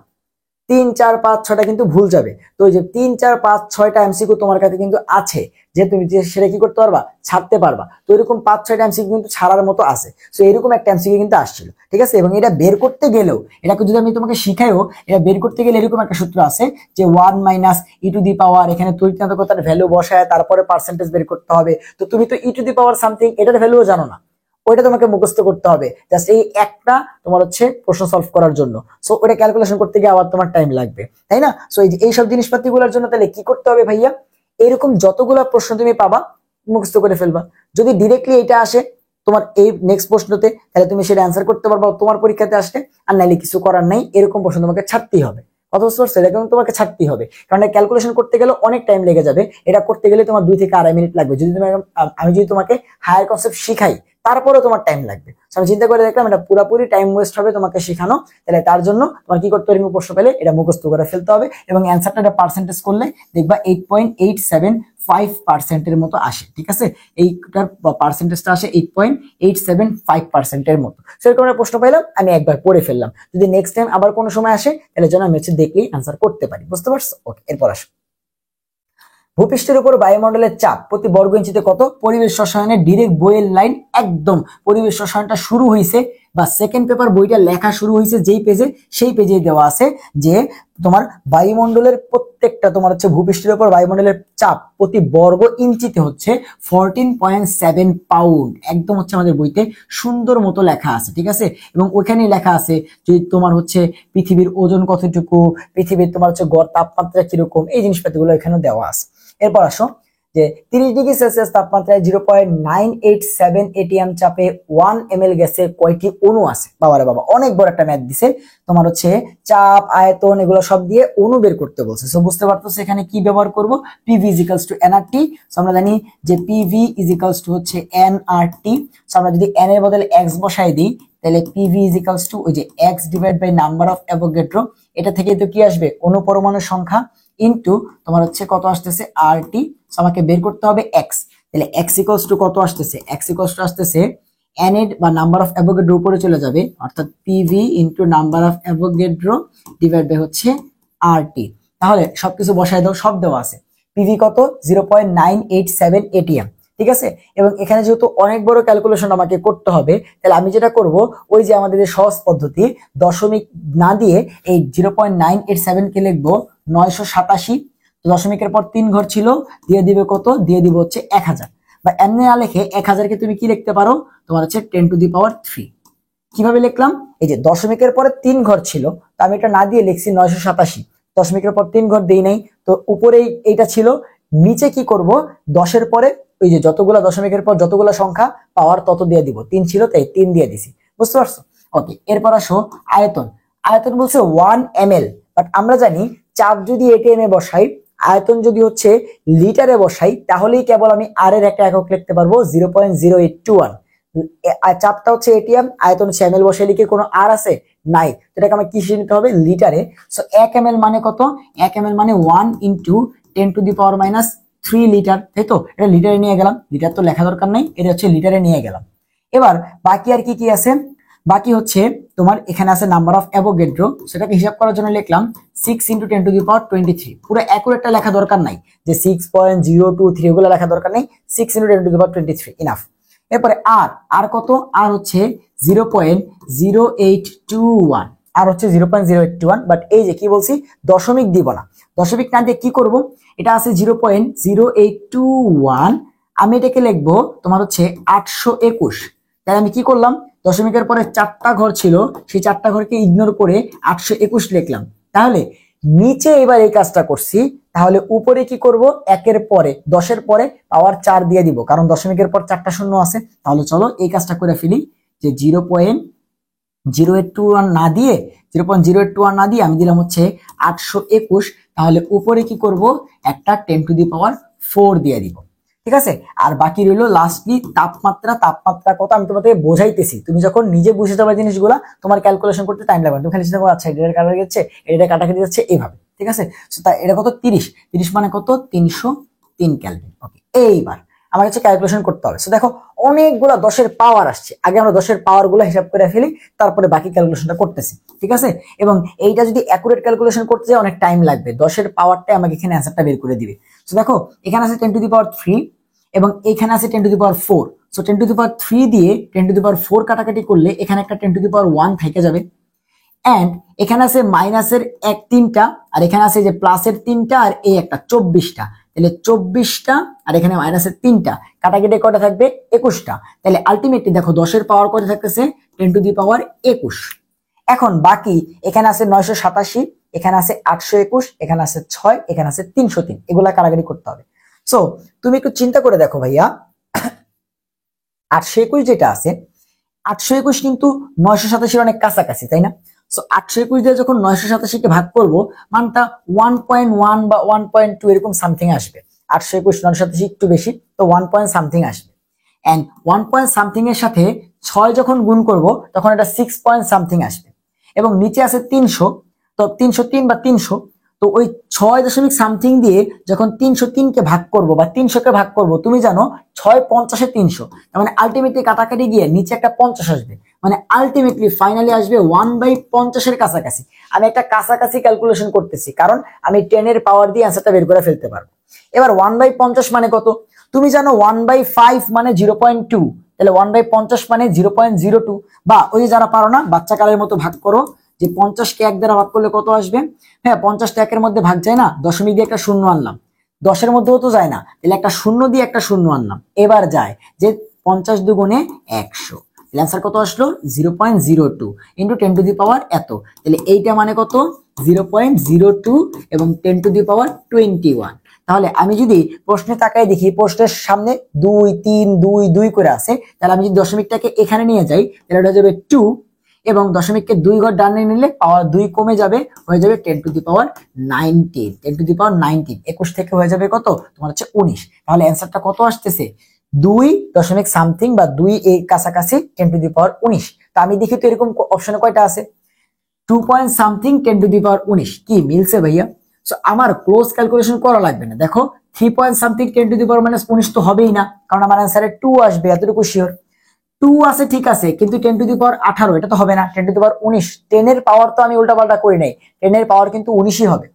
3, 4, 5, 6টা কিন্তু ভুল যাবে। তো ওই যে 3, 4, 5, 6টা এমসিকিউ তোমার কাছে কিন্তু আছে, যে তুমি সেটা কি করতে পারবা, ছাড়তে পারবা। তো এরকম 5-6টা এমসিকিউ কিন্তু ছাড়ার মতো আছে। সো এরকম একটা এমসিকিউ কিন্তু আসছিল, ঠিক আছে। এবং এটা বের করতে গেলেও, এটাকে যদি আমি তোমাকে শিখাইও, এটা বের করতে গেলে এরকম একটা সূত্র আছে যে 1 মাইনাস ই টু দি পাওয়ার, এখানে তড়িৎচুম্বকতার ভ্যালু বসায় তারপরে পার্সেন্টেজ বের করতে হবে। তো তুমি তো ই টু দি পাওয়ার সামথিং এটার ভ্যালুও জানো না, ওইটা তোমাকে মুখস্থ করতে হবে জাস্ট এই একটা তোমার হচ্ছে প্রশ্ন সলভ করার জন্য। সো ওটা ক্যালকুলেশন করতে গিয়ে আবার তোমার টাইম লাগবে, তাই না? সো এইসব জিনিসপাতিগুলোর জন্য তাহলে কি করতে হবে ভাইয়া, এরকম যতগুলা প্রশ্ন তুমি পাবা মুখস্থ করে ফেলবা। যদি ডিরেক্টলি এটা আসে তোমার এই নেক্সট প্রশ্নতে, তাহলে তুমি সেটা অ্যান্সার করতে পারবা তোমার পরীক্ষাতে আসলে, আর নাইলে কিছু করার নাই, এরকম প্রশ্ন তোমাকে ছাড়তেই হবে। অথচ সেটা কিন্তু তোমাকে ছাড়তেই হবে, কারণ ক্যালকুলেশন করতে গেলে অনেক টাইম লেগে যাবে। এটা করতে গেলে তোমার 2 থেকে 2.5 মিনিট লাগবে। যদি তুমি আমি যদি তোমাকে হায়ার কনসেপ্ট শিখাই তারপরে তোমার টাইম লাগবে। আমি চিন্তা করে দেখলাম এটা পুরোপুরি টাইম ওয়েস্ট হবে তোমাকে শেখানো, তাহলে তার জন্য তোমার কি করতে হবে, প্রশ্ন পেলে এটা মুখস্থ করে ফেলতে হবে এবং অ্যান্সারটা পার্সেন্টেজ করলে দেখবা 8.875% মতো আসে। ঠিক আছে, এইটার পার্সেন্টেজটা আসে 8.875% মতো। সেরকম একটা প্রশ্ন পাইলাম, আমি একবার পড়ে ফেললাম। যদি নেক্সট টাইম আবার কোনো সময় আসে তাহলে যেন আমি হচ্ছে দেখলেই অ্যান্সার করতে পারি। বুঝতে পারছো? ওকে, এরপর আসো। ভূপৃষ্ঠের উপর বায়ুমণ্ডলের চাপ প্রতি বর্গ ইঞ্চিতে কত? পরিবেশ রসায়নের ডিরেক্ট বইয়ের লাইন একদম পরিবেশ রসায়নটা শুরু হয়েছে বা সেকেন্ড পেপার বইটা লেখা শুরু হয়েছে যেই পেজে, সেই পেজে দেওয়া আছে যে তোমার বায়ুমণ্ডলের প্রত্যেকটা তোমার হচ্ছে ভূপৃষ্ঠের উপর বায়ুমণ্ডলের চাপ প্রতি বর্গ ইঞ্চিতে হচ্ছে 14.7 পাউন্ড। একদম হচ্ছে আমাদের বইতে সুন্দর মতো লেখা আছে। ঠিক আছে, এবং ওইখানেই লেখা আছে যদি তোমার হচ্ছে পৃথিবীর ওজন কতটুকু, পৃথিবীর তোমার হচ্ছে গড় তাপমাত্রা কিরকম, এই জিনিসপাতিগুলো এখানে দেওয়া আছে। এরপর আসো যে 30 ডিগ্রি সেলসিয়াস তাপমাত্রায় 0.987 এটিএম চাপে 1 ml গ্যাসে কয়টি অণু আছে? বাবারে বাবা, অনেক বড় একটা ম্যাথ দিছে। তোমার হচ্ছে চাপ, আয়তন এগুলো সব দিয়ে অণু বের করতে বলছে। সো বুঝতে পারতেছো এখানে কি ব্যবহার করব, PV equals to NRT. So আমরা জানি যে পিভি ইজিক্যালস টু হচ্ছে এনআরটি। সো আমরা যদি এন এর বদলে এক্স বসাই দিই তাহলে পিভি ইজিক্যালস টু ওই যে X divide by number of Avogadro, এটা থেকে তো কি আসবে, অণু পরমাণুর সংখ্যা ইনটু তোমার হচ্ছে কত আসতেছে আরটি। আমাকে বের করতে হবে এক্স। তাহলে এক্স ইকুয়ালস টু কত আসতেছে, এক্স ইকুয়ালস টু আসতেছে এন এর বা নাম্বার অফ অ্যাভোগাড্রো উপরে চলে যাবে, অর্থাৎ PV into number of Avogadro divide by হচ্ছে আরটি। তাহলে সবকিছু বসায় দাও, সব দেওয়া আছে। পিভি কত, 0.987 এটিএম। ঠিক আছে, এবং এখানে যেহেতু অনেক বড় ক্যালকুলেশন আমাকে করতে হবে, তাহলে আমি যেটা করব ওই যে আমাদের যে সহজ পদ্ধতি, দশমিক না দিয়ে এই 0.987 কে লিখবো 987। দশমিকের পর 3 ঘর ছিল, দিয়ে দিবে কত, দিয়ে দিব হচ্ছে 1000। বা এমনি না লিখে 1000 কে তুমি কি লিখতে পারো, তোমার হচ্ছে 10⁻3। কিভাবে লিখলাম, এই যে দশমিকের পরে 3 ঘর ছিল, তো আমি এটা না দিয়ে লিখছি 987। দশমিকের পর 3 ঘর দেই নাই, তো উপরে এইটা ছিল, নিচে কি করব, 10-এর পরে ওই যে যতগুলা দশমিকের পর যতগুলা সংখ্যা পাওয়ার তত দিয়ে দিব। 3 ছিল তাই 3 দিয়ে দিছি। বুঝতে পারছো? ওকে, এরপর আসো আয়তন। আয়তন বলছে 1 ml, বাট আমরা জানি চাপ যদি এটিএম এ বসাই, আয়তন যদি হচ্ছে লিটারে বসাই, তাহলেই কেবল আমি আর এর একটা একক লিখতে পারবো 0.0821। চাপটা হচ্ছে এটিএম, আয়তন হচ্ছে এমএল, বসাই লিখে কোনো আর আছে নাই, এটাকে আমার কিসে নিতে হবে, লিটারে। সো 1 ml মানে কত, 1 ml মানে 1 ইন্টু 10⁻³ লিটার, তাই তো? এটা লিটারে নিয়ে গেলাম, লিটার তো লেখা দরকার নাই, এটা হচ্ছে লিটারে নিয়ে গেলাম। এবার বাকি আর কি কি আছে, বাকি হচ্ছে তোমার এখানে আছে নাম্বার অফ অ্যাভোগাড্রো, সেটাকে হিসাব করার জন্য লিখলাম 6 ইন্টু 10⁻23। পুরো অ্যাকুরেটটা লেখা দরকার নাই, যে 6.023 এগুলো লেখা দরকার নেই, 6 ইন্টু 10⁻23 ইনাফ। এরপরে আর কত, আর হচ্ছে 0.0821, আর হচ্ছে 0.0821। বাট এই যে কি বলছি, দশমিক দিব না, দশমিক না দিয়ে কি করব, এটা আছে 0.0821, আমি এটাকে লিখবো তোমার হচ্ছে 821। তাই আমি কি করলাম, দশমিকের পরে 4টা ঘর ছিল, সেই 4টা ঘরকে ইগনোর করে 821 লিখলাম। তাহলে নিচে এবার এই কাজটা করছি, তাহলে উপরে কি করব, 1-এর পরে 10-এর পরে পাওয়ার 4 দিয়ে দিব, কারণ দশমিকের পর 4টা শূন্য আছে। তাহলে চলো এই কাজটা করে ফেলি, যে 0.0821 না দিয়ে 0.0821 না দিয়ে আমি দিলাম হচ্ছে 821। তাহলে উপরে কি করব, একটা 10⁻4 দিয়ে দিব। ঠিক আছে, আর বাকি রইলো লাস্টলি তাপমাত্রা। তাপমাত্রা কত আমি তোমাকে বোঝাইতেছি, তুমি যখন নিজে বুঝে যাবে জিনিসগুলা, তোমার ক্যালকুলেশন করতে টাইম লাগবে। তুমি খালি চিন্তা করো, আচ্ছা এটা কাটা যাচ্ছে, এটা কাটাকাটি যাচ্ছে, এইভাবে। ঠিক আছে, এটা কত, 30 মানে কত, 303 কেলভিন। ওকে, এইবার আমার হচ্ছে ক্যালকুলেশন করতে হবে। দেখো অনেকগুলা 10-এর পাওয়ার আসছে, আগে আমরা 10-এর পাওয়ার গুলো হিসাব করে ফেলি, তারপরে বাকি ক্যালকুলেশনটা করতেছি। ঠিক আছে, এবং এইটা যদি অ্যাকুরেট ক্যালকুলেশন করতে যায় অনেক টাইম লাগবে, 10-এর পাওয়ারটাই আমাকে এখানে অ্যান্সারটা বের করে দিবে। দেখো এখানে আছে 10⁻3 এবং এখানে আছে 10⁻4। সো 10⁻3 দিয়ে 10⁻4 কাটাকাটি করলে এখানে একটা 10⁻1 থেকে যাবে। এন্ড এখানে আছে মাইনাসের 3টা, আর এখানে আছে যে প্লাসের 3টা, আর এই একটা 24টা। তাহলে 24টা, আর এখানে মাইনাসের 3টা, কাটাকেটে কটা থাকবে 21টা। তাহলে আলটিমেটলি দেখো 10-এর পাওয়ার কত থাকতেছে 10⁻²১। এখন বাকি এখানে আছে 987, এখানে আছে 821, এখানে আছে 6, এখানে আছে 303, এগুলা কাটাকাটি করতে হবে। সো তুমি একটু চিন্তা করে দেখো ভাইয়া, 821 যেটা আছে, 821 কিন্তু 987 অনেক কাছাকাছি, তাই না? সো 821 দিয়ে যখন 987 ভাগ করবো, মানটা 1.1 বা 1.2 এরকম সামথিং আসবে। 821 987 একটু বেশি, তো 1 পয়েন্ট সামথিং আসবে। এন্ড 1 পয়েন্ট সামথিং এর সাথে 6 যখন গুণ করব তখন এটা 6 পয়েন্ট সামথিং আসবে। এবং নিচে আছে 300, তো 303 বা 300, তো ওই 6 দশমিক সামথিং দিয়ে যখন 303 কে ভাগ করব বা 300 কে ভাগ করব, তুমি জানো 6 50 300, তার মানে আলটিমেটলি কাটাকাটি গিয়ে নিচে একটা 50 আসবে, মানে আলটিমেটলি ফাইনালি আসবে 1/50 এর কাছাকাছি। আমি একটা কাছাকাছি ক্যালকুলেশন করতেছি, কারণ আমি 10 এর পাওয়ার দিয়ে অ্যান্সারটা বের করে ফেলতে পারবো। এবার 1/50 মানে কত? তুমি জানো 1/5 মানে 0.2, তাহলে 1/50 মানে 0.02। বা ওই যে যারা পারো না, বাচ্চা কালের মতো ভাগ করো, যে 50 কে 1 দ্বারা ভাগ করলে কত আসবে। হ্যাঁ, 50 টা 1 এর মধ্যে ভাগ যায় না, দশমিক দিয়ে একটা শূন্য আনলাম। 10-এর মধ্যেও তো যায় না, তাহলে একটা শূন্য দিয়ে একটা শূন্য আনলাম। এবার যায় যে 50 দুগুণে 100, অ্যান্সার কত আসলো 0.02 ইন্টু 10⁻এত। তাহলে এইটা মানে কত 0.02 এবং 10⁻21। তাহলে আমি যদি প্রশ্নে তাকায় দেখি, প্রশ্নের সামনে 2 3 2 2 করে আছে, তাহলে আমি যদি দশমিকটাকে এখানে নিয়ে যাই, তাহলে এটা যাবে 2, এবং দশমিককে 2 ঘর ডানে নিলে পাওয়ার 2 কমে যাবে, হয়ে যাবে 10⁻19। 10⁻19 21 থেকে হয়ে যাবে কত তোমার হচ্ছে 19। তাহলে অ্যান্সারটা কত আসতেছে 2 দশমিক সামথিং বা 2 এর কাছাকাছি 10⁻19। তো আমি দেখি তো এরকম অপশনে কয়টা আছে, 2 পয়েন্ট সামথিং 10⁻19, কি মিলছে ভাইয়া? সো আমার ক্লোজ ক্যালকুলেশন করা লাগবে না। দেখো 3 পয়েন্ট সামথিং 10⁻19 তো হবেই না, কারণ আমার অ্যান্সারে 2 আসবে, এতটুকু শিওর। 2 আছে ঠিক আছে, কিন্তু 10⁻18 এটা তো হবে না, 10⁻19, 10 এর পাওয়ার তো আমি উল্টাপাল্টা করি নাই, 10 এর পাওয়ার কিন্তু 19ই হবে।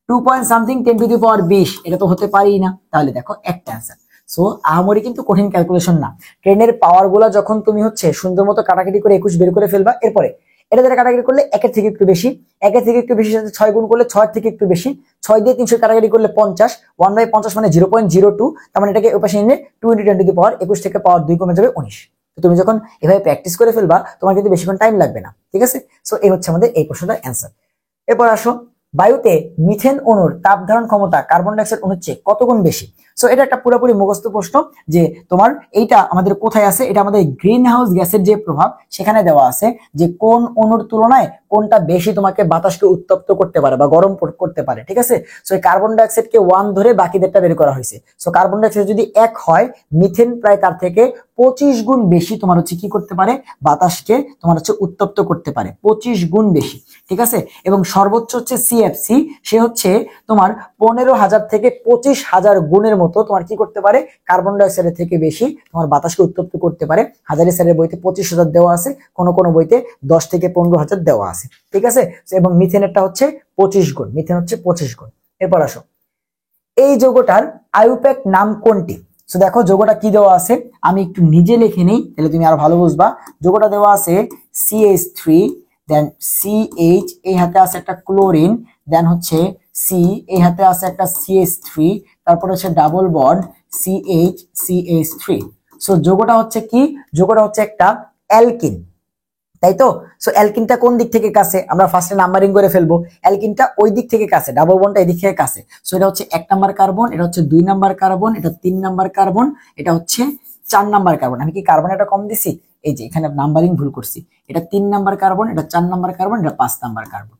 2 পয়েন্ট সামথিং 10⁻20 এটা তো হতে পারি না। তাহলে দেখো একটা অ্যান্সার। সো আহামরি কিন্তু কঠিন ক্যালকুলেশন না। 10 এর পাওয়ার গুলা যখন তুমি হচ্ছে সুন্দর মতো কাটাকাটি করে 21 বের করে ফেলবা, এরপরে এটা দ্বারা কাটাকাটি করলে 1-এর থেকে একটু বেশি, 1-এর থেকে একটু বেশি সাথে 6 গুণ করলে 6-এর থেকে একটু বেশি, 6 দিয়ে 300 কাটাকাটি করলে 50, 1/50 মানে 0.02, তার মানে এটাকে ওপাশে নিলে 2 × 10⁻21 থেকে পাওয়ার 2 কমে যাবে 19। তো তুমি যখন এভাবে প্র্যাকটিস করে ফেলবা, তোমার কিন্তু বেশিক্ষণ টাইম লাগবে না, ঠিক আছে? সো এই হচ্ছে আমাদের এই প্রশ্নটার অ্যান্সার। এরপর আসো, বায়ুতে মিথেন অণুর তাপ ধারণ ক্ষমতা কার্বন ডাইঅক্সাইড অণুর চেয়ে কত গুণ বেশি? সো এটা একটা পুরোপুরি মুখস্থ প্রশ্ন, যে তোমার এইটা আমাদের কোথায় আছে, এটা আমাদের গ্রিন হাউস গ্যাসের যে প্রভাব সেখানে দেওয়া আছে, যে কোন অণুর তুলনায় কোনটা বেশি তোমাকে বাতাসকে উত্তপ্ত করতে পারে বা গরম করতে পারে, ঠিক আছে? সো এই কার্বন ডাইঅক্সাইডকে 1 ধরে বাকিদেরটা বের করা হয়েছে। সো কার্বন ডাইঅক্সাইড যদি 1 হয়, মিথেন প্রায় তার থেকে 25 গুণ বেশি তোমার হচ্ছে কি করতে পারে, বাতাসকে তোমার হচ্ছে উত্তপ্ত করতে পারে, 25 গুণ বেশি, ঠিক আছে? এবং সর্বোচ্চ হচ্ছে সিএফসি, সে হচ্ছে তোমার 15,000 থেকে 25,000 গুণের মতো তোমার কি করতে পারে, কার্বন ডাইঅক্সাইডের থেকে বেশি তোমার বাতাসকে উত্তপ্ত করতে পারে। হাজারি স্যারের বইতে 25,000 দেওয়া আছে, কোন কোন বইতে 10 থেকে 15,000 দেওয়া আছে, ঠিক আছে? এবং মিথেনেরটা হচ্ছে 25 গুণ, মিথেন হচ্ছে 25 গুণ। এরপর আসো, এই যৌগটার আইউপ্যাক নাম কোনটি? সো দেখো যৌগটা কি দেওয়া আছে, আমি একটু নিজে লিখে নেই, তাহলে তুমি আরো ভালো বুঝবা। যৌগটা দেওয়া আছে CH3, দেন CH, এই হাতে আছে একটা ক্লোরিন, দেন হচ্ছে C, এই হাতে আছে একটা CH3, তারপর হচ্ছে ডাবল বন্ড CH সো যৌগটা হচ্ছে কি, যৌগটা হচ্ছে একটা অ্যালকিন, তাই তো? সো অ্যালকিনটা কোন দিক থেকে কাছে, আমরা ফার্স্টে নাম্বারিং করে ফেলবো। অ্যালকিনটা ওই দিক থেকে কাছে, ডাবল বন্ডটা এই দিক থেকে কাছে। সো এটা হচ্ছে 1 নাম্বার কার্বন, এটা হচ্ছে 2 নাম্বার কার্বন, এটা 3 নাম্বার কার্বন, এটা হচ্ছে 4 নাম্বার কার্বন। আমি কি কার্বন এটা কম দিছি? এই যে এখানে নাম্বারিং ভুল করছি, এটা 3 নাম্বার কার্বন, এটা 4 নাম্বার কার্বন, এটা 5 নাম্বার কার্বন।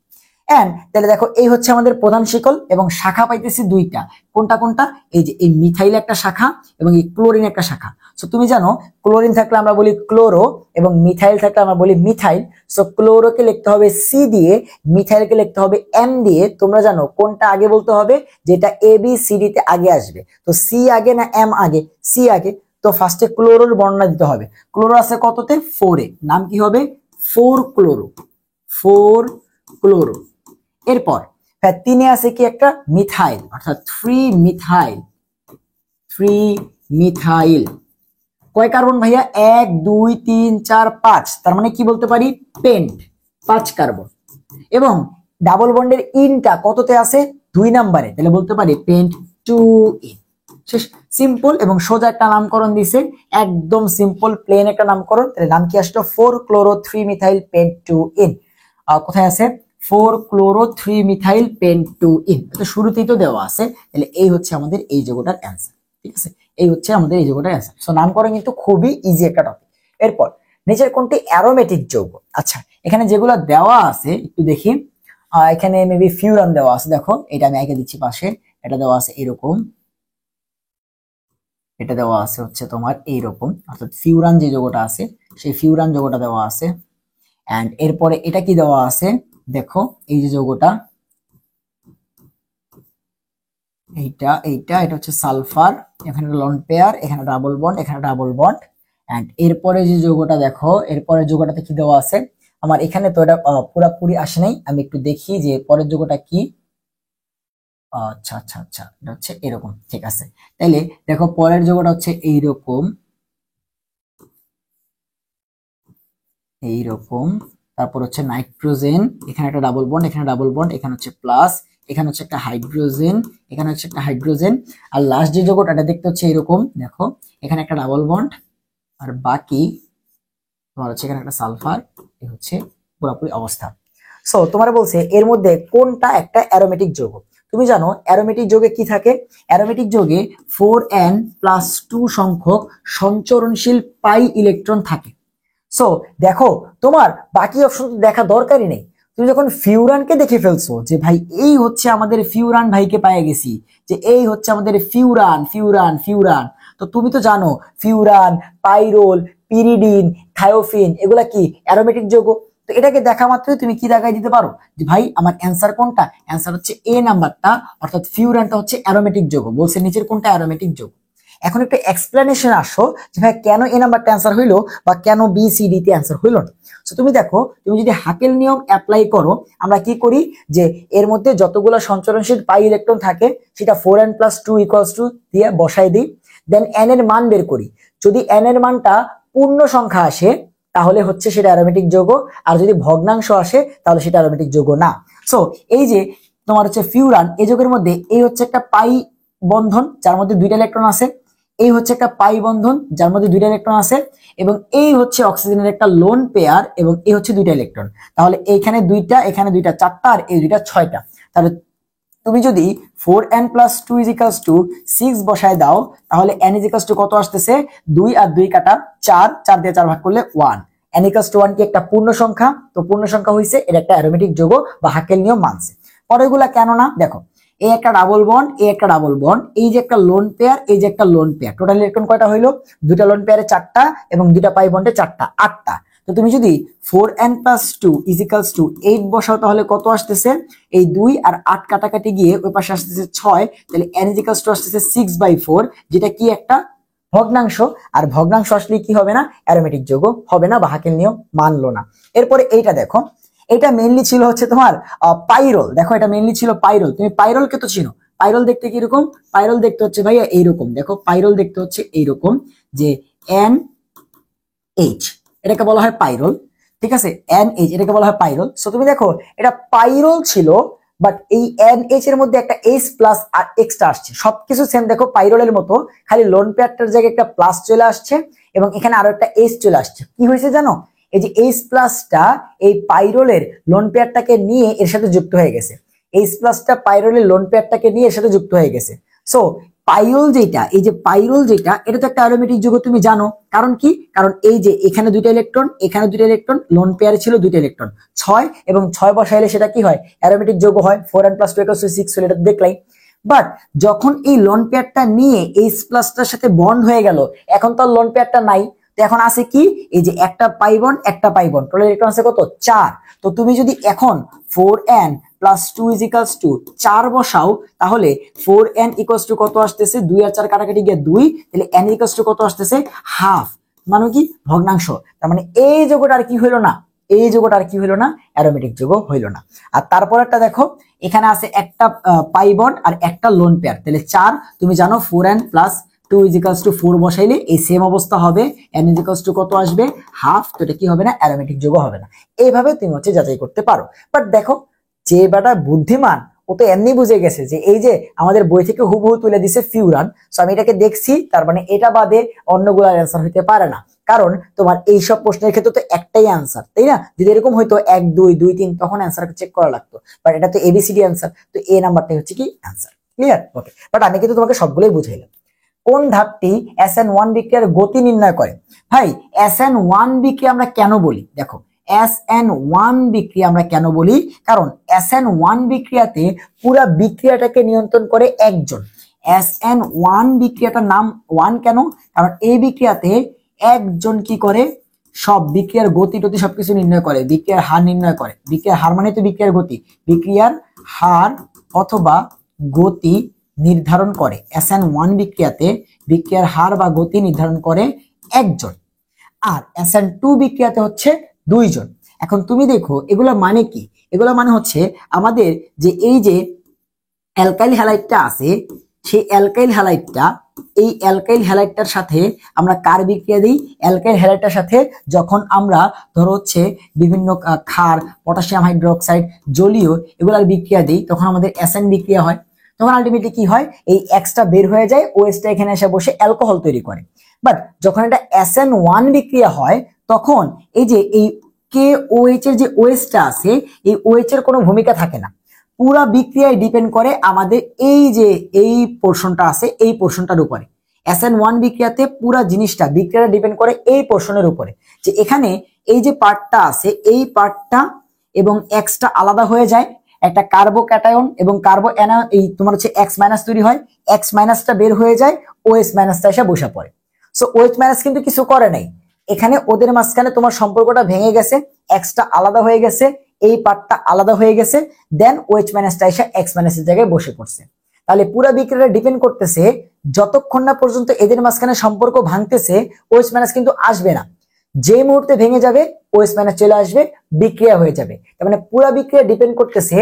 এন্ড তাহলে দেখো এই হচ্ছে আমাদের প্রধান শিকল, এবং শাখা পাইতেছি দুইটা। কোনটা কোনটা? এই যে এই মিথাইল একটা শাখা এবং এই ক্লোরিন একটা শাখা। সো তুমি জানো ক্লোরিন থাকলে আমরা বলি ক্লোরো, এবং মিথাইল থাকলে আমরা বলি মিথাইল। সো ক্লোরোকে লিখতে হবে সি দিয়ে, মিথাইলকে লিখতে হবে এম দিয়ে। তোমরা জানো কোনটা আগে বলতে হবে, যেটা এ বি সি ডি তে আগে আসবে। তো সি আগে না এম আগে? সি আগে। তো ফার্স্টে ক্লোরোর বর্ণনা দিতে হবে। ক্লোরো আছে কততে? 4 এ, নাম কি হবে? 4 ক্লোরো, 4 ক্লোরো। এরপর 3 এ আছে কি একটা মিথাইল, অর্থাৎ 3 মিথাইল, 3 মিথাইল। কয় কার্বন ভাইয়া? 1 2 3 4 5, তার মানে কি বলতে পারি? Paint, 5 carbon. এবং ডাবল বন্ডের ইনটা কততে আছে? 2 নাম্বারে, তাহলে বলতে পারি পেন্ট টু ইন। সিম্পল এবং সোজা একটা নামকরণ দিছে, একদম সিম্পল প্লেন একটা নামকরণ। তাহলে নাম কি আসলো? 4-chloro-3-methyl-pentane। কোথায় আছে? 4-chloro-3-methyl-pentane। তো শুরুতেই তো দেওয়া আছে, তাহলে এই হচ্ছে আমাদের এই যৌগটার অ্যান্সার। ঠিক আছে, এই হচ্ছে আমাদের এই যৌগটার অ্যান্সার। সো নামকরণ কিন্তু খুবই ইজি একটা টপিক। এরপর নিচের কোনটি অ্যারোমেটিক যৌগ? আচ্ছা, এখানে যেগুলো দেওয়া আছে একটু দেখি। এখানে মেবি ফিউরান দেওয়া আছে, দেখো এটা আমি এঁকে দিচ্ছি পাশে। এটা দেওয়া আছে এরকম, এটা দেওয়া আছে হচ্ছে তোমার এইরকম, অর্থাৎ ফিউরান যে যৌগটা আছে সেই ফিউরান যৌগটা দেওয়া আছে। এন্ড এরপরে এটা কি দেওয়া আছে দেখো, এই যে যৌগটা, এইটা এইটা এটা হচ্ছে সালফার, এখানে লোন পেয়ার, এখানে ডাবল বন্ড, এখানে ডাবল বন্ড। এন্ড এরপরে যে যৌগটা দেখো, এরপরে যৌগটাতে কি দেওয়া আছে, আমার এখানে তো এটা পুরাপুরি আসে নাই, আমি একটু দেখি যে পরের যৌগটা কি। আচ্ছা আচ্ছা আচ্ছা, এটা হচ্ছে এরকম, ঠিক আছে। তাইলে দেখো পরের যৌগটা হচ্ছে এইরকম, এইরকম। তারপর হচ্ছে নাইট্রোজেন, এখানে একটা ডাবল বন্ড, এখানে ডাবল বন্ড, এখানে হচ্ছে প্লাস, এখানে হচ্ছে একটা হাইড্রোজেন, এখানে হচ্ছে একটা হাইড্রোজেন। আর লাস্ট যে যৌগটা এটা দেখতে হচ্ছে এরকম, দেখো এখানে একটা ডাবল বন্ড, আর বাকি তোমার হচ্ছে এখানে একটা সালফার। এই হচ্ছে পুরোপুরি অবস্থা। সো তোমার বলছে এর মধ্যে কোনটা একটা অ্যারোমেটিক যৌগ? তুমি জানো অ্যারোমেটিক যৌগে কি থাকে? অ্যারোমেটিক যৌগে 4n+2 সংখ্যক সঞ্চরণশীল পাই ইলেকট্রন থাকে। সো দেখো তোমার বাকি অপশন দেখা দরকারই নেই, তুমি যখন ফিউরানকে দেখে ফেলছো যে ভাই এই হচ্ছে আমাদের ফিউরান ভাইকে পেয়ে গেছি, যে এই হচ্ছে আমাদের ফিউরান ফিউরান ফিউরান, তো তুমি তো জানো ফিউরান, পাইরোল, পিরিডিন, থায়োফিন এগুলা কি অ্যারোমেটিক যৌগ। তো এটাকে দেখা মাত্রই তুমি কি দেখাই দিতে পারো যে ভাই আমার অ্যান্সার কোনটা? অ্যান্সার হচ্ছে এ নাম্বারটা, অর্থাৎ ফিউরানটা হচ্ছে অ্যারোমেটিক যৌগ। বলছে নিচের কোনটা অ্যারোমেটিক যৌগ। এখন একটা এক্সপ্লেনেশন আসো যে ভাই কেন এ নাম্বারটা অ্যান্সার হইলো বা কেন বি সি ডি তে অ্যান্সার হইলো না। সো তুমি দেখো, তুমি যদি হাকেল নিয়ম অ্যাপ্লাই করো, আমরা কি করি যে এর মধ্যে যতগুলো সঞ্চরণশীল পাই ইলেকট্রন থাকে সেটা 4n+2 দিয়ে বসাই দিই, দেন n এর মান বের করি। যদি n এর মানটা পূর্ণ সংখ্যা আসে তাহলে হচ্ছে সেটা অ্যারোমেটিক যৌগ, আর যদি ভগ্নাংশ আসে তাহলে সেটা অ্যারোমেটিক যৌগ না। সো এই যে তোমার হচ্ছে ফিউরান, এই যৌগের মধ্যে এই হচ্ছে একটা পাই বন্ধন যার মধ্যে দুইটা ইলেকট্রন আছে, এই হচ্ছে একটা পাই বন্ধন যার মধ্যে দুইটা ইলেকট্রন আছে, এবং এই হচ্ছে অক্সিজেনের একটা লোন পেয়ার, এবং এই হচ্ছে দুইটা ইলেকট্রন। তাহলে এইখানে দুইটা, এখানে দুইটা, চারটা, আর এই দুইটা ছয়টা। তাহলে তুমি যদি 4n+2 = 6 বসায় দাও, তাহলে n = কত আসতেছে? 2 আর 2 কাটা 4, 4 দিয়ে 4 ভাগ করলে 1। n = 1 কি একটা পূর্ণ সংখ্যা? তো পূর্ণ সংখ্যা হইছে, এটা একটা অ্যারোমেটিক যৌগ বা হাকেল নিয়ম মানছে। পরেরগুলা কেন না? দেখো এই একটা ডাবল বন্ড, এই একটা ডাবল বন্ড, এই যে একটা লোন পেয়ার, এই যে একটা লোন পেয়ার, টোটাল ইলেকট্রন কয়টা হইলো? দুইটা লোন পেয়ারে 4টা এবং দুইটা পাই বন্ডে 4টা, 8টা। তো তুমি যদি 4n+2 = 8 বসাও তাহলে কত আসতেছে? এই 2 আর 8 কাটাকাটি গিয়ে ওই পাশে আসতেছে 6, তাহলে n = আসতেছে 6/4, যেটা কি একটা ভগ্নাংশ। আর ভগ্নাংশ আসলে কি হবে না? অ্যারোমেটিক যৌগ হবে না বা হাকেল নিয়ম মানলো না। এরপরে এইটা দেখো, এটা মেইনলি ছিল হচ্ছে তোমার পাইরোল। দেখো এটা মেইনলি ছিল পাইরোল, তুমি পাইরোলকে তো চিনো। পাইরোল দেখতে কিরকম? পাইরোল দেখতে হচ্ছে ভাইয়া এইরকম, দেখো পাইরোল দেখতে হচ্ছে এইরকম, যে NH, এটাকে বলা হয় পাইরোল। ঠিক আছে, NH এটাকে বলা হয় পাইরোল। সো তুমি দেখো এটা পাইরোল ছিল, বাট এই NH এর মধ্যে একটা H+ আর এক্সট্রা আসছে, সবকিছু সেম দেখো পাইরোলের মতো, খালি লোন পেয়ারটার জায়গায় একটা প্লাস চলে আসছে এবং এখানে আরো একটা H চলে আসছে। কি হয়েছে জানো? এই যে H+টা এই পাইরোলের লোন পেয়ারটাকে নিয়ে এর সাথে যুক্ত হয়ে গেছে, H+টা পাইরোলের লোন পেয়ারটাকে নিয়ে এর সাথে যুক্ত হয়ে গেছে। সো পাইরোল যেটা, এই যে পাইরোল যেটা, এটা তো একটা অ্যারোমেটিক যৌগ, তুমি জানো। কারণ কি? কারণ এই যে এখানে দুইটা ইলেকট্রন, এখানে দুইটা ইলেকট্রন, লোন পেয়ারে ছিল দুইটা ইলেকট্রন, 6 এবং 6 বসাইলে সেটা কি হয়? অ্যারোমেটিক যৌগ হয়। 4n+2 = 6 হলে এটা দেখলাই। বাট যখন এই লোন পেয়ারটা নিয়ে H+টার সাথে বন্ড হয়ে গেল, এখন তো লোন পেয়ারটা নাই, তো এখন আছে কি? এই যে একটা পাই বন্ড, একটা পাই বন্ড, টোটাল ইলেকট্রন আছে কত? 4। তো তুমি যদি এখন 4n+2 = 4 বসাও, তাহলে 4n = কত আসতেছে? 2 আর 4 কাটাকাটি গিয়ে 2, তাহলে n = কত আসতেছে? হাফ, মানে কি? ভগ্নাংশ। তার মানে এই যৌগটা আর কি হইলো না? এই যৌগটা আর কি হইলো না? অ্যারোমেটিক যৌগ হইলো না। আর তারপর একটা দেখো, এখানে আছে একটা পাই বন্ড আর একটা লোন পেয়ার, তাহলে 4। তুমি জানো 4n+2 = 4 বসাইলে এই সেম অবস্থা হবে, n = কত আসবে? হাফ। তো এটা কি হবে না? অ্যারোমেটিক যৌগ হবে না। এইভাবে তুমি হচ্ছে যাচাই করতে পারো। বাট দেখো যে বেটা বুদ্ধিমান ও তো এমনি বুঝে গেছে যে এই যে আমাদের বই থেকে হুবহু তুলে দিছে ফিউরান, সো আমি এটাকে দেখছি, তার মানে এটা বাদে অন্যগুলোর অ্যান্সার হইতে পারে না। কারণ তোমার এইসব প্রশ্নের ক্ষেত্রে তো একটাই অ্যান্সার, তাই না? যদি এরকম হয়তো 1 2 2 3 তখন অ্যান্সারকে চেক করা লাগতো, বাট এটা তো এবিসিডি অ্যান্সার, তো এ নাম্বারটাই হচ্ছে কি অ্যান্সার। ক্লিয়ার? ওকে, বাট আমি কিন্তু তোমাকে সবগুলোই বুঝাইলাম। কোন ধাপটি SN1 বিক্রিয়ার গতি নির্ণয় করে? ভাই SN1 বিক্রিয়া আমরা কেন বলি? দেখো SN1 বিক্রিয়া আমরা কেন বলি, কারণ SN1 বিক্রিয়াতে পুরা বিক্রিয়াটাকে নিয়ন্ত্রণ করে একজন। SN1 বিক্রিয়াটার নাম 1 কেন? কারণ এই বিক্রিয়াতে একজন কি করে, সব বিক্রিয়ার গতি টতি সবকিছু নির্ণয় করে, বিক্রিয়ার হার নির্ণয় করে। বিক্রিয়ার হার মানে তো বিক্রিয়ার গতি, বিক্রিয়ার হার অথবা গতি নির্ধারণ করে। SN1 বিক্রিয়াতে বিক্রিয়ার হার বা গতি নির্ধারণ করে একজন, আর SN2 বিক্রিয়াতে হচ্ছে 2 জন। এখন তুমি দেখো এগুলা মানে কি? এগুলা মানে হচ্ছে আমাদের যে এই যে অ্যালকাইল হ্যালাইডটা আছে, সেই অ্যালকাইল হ্যালাইডটা, এই অ্যালকাইল হ্যালাইডটার সাথে আমরা কার বিক্রিয়া দিই? অ্যালকাইল হ্যালাইডটার সাথে যখন আমরা ধরো হচ্ছে বিভিন্ন ক্ষার, পটাশিয়াম হাইড্রোক্সাইড, জলীয় এগুলার বিক্রিয়া দিই, তখন আমাদের SN বিক্রিয়া হয়। তখন আলটিমেটলি কি হয়, এই এক্সটা বের হয়ে যায়, ওএসটা এখানে এসে বসে অ্যালকোহল তৈরি করে। বাট যখন এটা SN1 বিক্রিয়া হয়, তখন এই যে এই KOH এর যে ওএসটা আছে, এই OH এর কোনো ভূমিকা থাকে না। পুরা বিক্রিয়ায় ডিপেন্ড করে আমাদের এই যে এই পোর্শনটা আছে, এই পোর্শনটার উপরে। SN1 বিক্রিয়াতে পুরা জিনিসটা বিক্রিয়াটা ডিপেন্ড করে এই পোর্শনের উপরে, যে এখানে এই যে পার্টটা আছে, এই পার্টটা এবং এক্সটা আলাদা হয়ে যায়, একটা কার্বো ক্যাটায়ন এবং কার্বো অ্যানায়ন, এই তোমার হচ্ছে X মাইনাস তৈরি হয়, X মাইনাসটা বের হয়ে যায়, OH মাইনাসটা এসে বসে পড়ে। সো OH মাইনাস কিন্তু কিছু করে নাই, এখানে ওদের মাঝখানে তোমার সম্পর্কটা ভেঙে গেছে, এক্সটা আলাদা হয়ে গেছে, এই পার্টটা আলাদা হয়ে গেছে, দেন OH মাইনাসটা এসে X মাইনাসের জায়গায় বসে পড়ছে। তাহলে পুরো বিক্রিয়াটা ডিপেন্ড করতেছে, যতক্ষণ না পর্যন্ত এদের মাঝখানে সম্পর্ক ভাঙতেছে OH মাইনাস কিন্তু আসবে না। যে মুহূর্তে ভেঙে যাবে OH মাইনাস চলে আসবে, বিক্রিয়া হয়ে যাবে। তার মানে পুরো বিক্রিয়া ডিপেন্ড করতেছে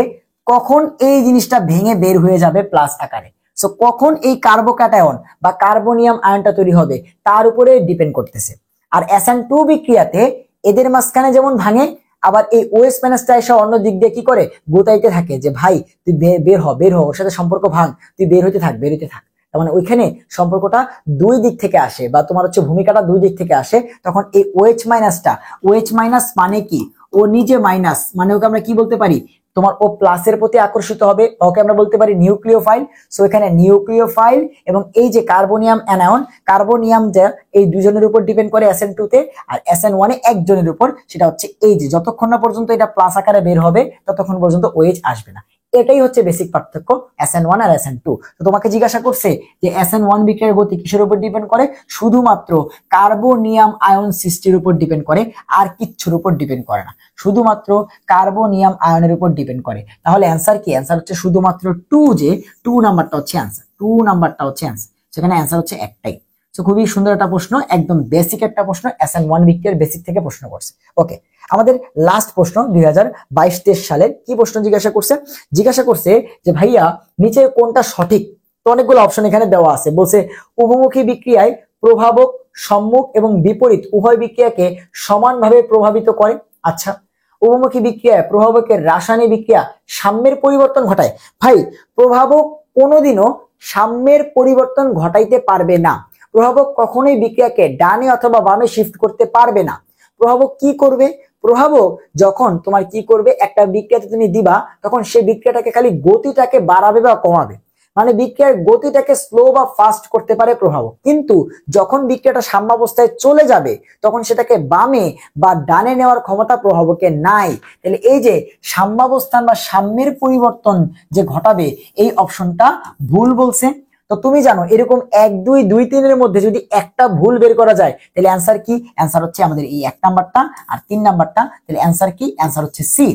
কখন এই জিনিসটা ভেঙে বের হয়ে যাবে প্লাস আকারে। সো কখন এই কার্বো ক্যাটায়ন বা কার্বনিয়াম আয়নটা তৈরি হবে তার উপরে ডিপেন্ড করতেছে। আর SN2 বিক্রিয়াতে এদের মাঝখানে যেমন ভাঙে, আবার এই OH মাইনাসটা এসে অন্য দিক দিয়ে কি করে গোতাইতে থাকে, যে ভাই তুই বের হ, ওর সাথে সম্পর্ক ভাঙ, তুই বের হইতে থাক। তার মানে ওইখানে সম্পর্কটা দুই দিক থেকে আসে, বা তোমার হচ্ছে ভূমিকাটা দুই দিক থেকে আসে। তখন এই OH মাইনাসটা, OH মাইনাস মানে কি, ও নিজে মাইনাস, মানে ওকে আমরা কি বলতে পারি, তোমার ও প্লাসের প্রতি আকর্ষিত হবে, ওকে আমরা বলতে পারি নিউক্লিওফাইল। সো এখানে নিউক্লিওফাইল এবং এই যে কার্বনিয়াম অ্যানায়ন, কার্বনিয়ামটা এই দুজনের উপর ডিপেন্ড করে SN2 তে, আর SN1 এ একজনের উপর, সেটা হচ্ছে এই যে যতক্ষণ না পর্যন্ত এটা প্লাস আকারে বের হবে ততক্ষণ পর্যন্ত OH আসবে না। এটাই হচ্ছে বেসিক পার্থক্য SN1 আর SN2। তো তোমাকে জিজ্ঞাসা করছে যে SN1 বিক্রিয়ার গতি কিসের উপর ডিপেন্ড করে? শুধুমাত্র কার্বনিয়াম আয়ন সৃষ্টির উপর ডিপেন্ড করে, আর কিচ্ছুর উপর ডিপেন্ড করে না, শুধুমাত্র কার্বনিয়াম আয়নের উপর ডিপেন্ড করে। তাহলে অ্যান্সার কি? অ্যান্সার হচ্ছে শুধুমাত্র 2, যে 2 নাম্বারটা হচ্ছে অ্যান্সার, 2 নাম্বারটা হচ্ছে অ্যান্সার। সেখানে অ্যান্সার হচ্ছে একটাই। তো খুবই সুন্দর একটা প্রশ্ন, একদম বেসিক একটা প্রশ্ন, SN1 বিক্রিয়ার বেসিক থেকে প্রশ্ন করছে। ওকে, আমাদের লাস্ট প্রশ্ন 2022-23 সালের কি প্রশ্ন জিজ্ঞাসা করছে যে ভাইয়া নিচে কোনটা সঠিক? তো অনেকগুলো অপশন এখানে দেওয়া আছে। বলছে উভমুখী বিক্রিয়ায় প্রভাবক সম্মুখ এবং বিপরীত উভয় বিক্রিয়াকে সমানভাবে প্রভাবিত করে। আচ্ছা, উভমুখী বিক্রিয়ায় প্রভাবকের রাসায়নিক বিক্রিয়া সাম্যের পরিবর্তন ঘটায়। ভাই প্রভাবক কোনোদিনও সাম্যের পরিবর্তন ঘটাইতে পারবে না। প্রভাবক কখনোই বিক্রিয়াকে ডানে অথবা বামে শিফট করতে পারবে না। প্রভাবক কি করবে? প্রভাবক যখন তোমার কি করবে, একটা বিক্রিয়াতে তুমি দিবা, তখন সেই বিক্রিয়াটাকে খালি গতিটাকে বাড়াবে বা কমাবে, মানে বিক্রিয়ার গতিটাকে স্লো বা ফাস্ট করতে পারে প্রভাবক। কিন্তু যখন বিক্রিয়াটা সাম্যাবস্থায় চলে যাবে তখন সেটাকে বামে বা ডানে নেওয়ার ক্ষমতা প্রভাবকের নাই। তাহলে এই যে সাম্যাবস্থান বা সাম্যের পরিবর্তন যে ঘটাবে, এই অপশনটা ভুল বলছে। তো তুমি জানো এরকম 1 2 2 3 এর মধ্যে যদি একটা ভুল বের করা যায় তাহলে অ্যান্সার কি? অ্যান্সার হচ্ছে আমাদের এই 1 নাম্বারটা আর 3 নাম্বারটা। তাহলে অ্যান্সার কি? অ্যান্সার হচ্ছে সি।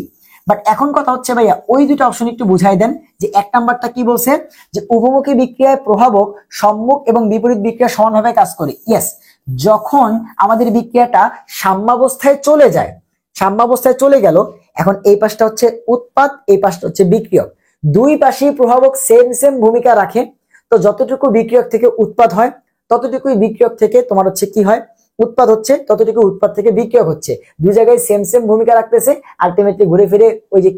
বাট এখন কথা হচ্ছে ভাইয়া ওই দুটো অপশন একটু বুঝাই দেন, যে 1 নাম্বারটা কি বলছে, যে উভমুখী বিক্রিয়ায় প্রভাবক সম্মুখ এবং বিপরীত বিক্রিয়া সমানভাবে কাজ করে। ইয়েস, যখন আমাদের বিক্রিয়াটা সাম্যাবস্থায় চলে যায়, সাম্যাবস্থায় চলে গেল, এখন এই পাশটা হচ্ছে উৎপাদ, এই পাশটা হচ্ছে বিক্রিয়ক, দুই পাশেই প্রভাবক সেম ভূমিকা রাখে। তো যতটুকু বিক্রিয়ক থেকে উৎপাদ হয় ততটুকুই বিক্রিয়ক থেকে তোমার হচ্ছে কি হয়, উৎপাদ হচ্ছে ততটুকু উৎপাদ থেকে বিক্রয় হচ্ছে, দুই জায়গায় সেম সেম ভূমিকা রাখতেছে। আলটিমেটলি ঘুরে ফিরে ওই যে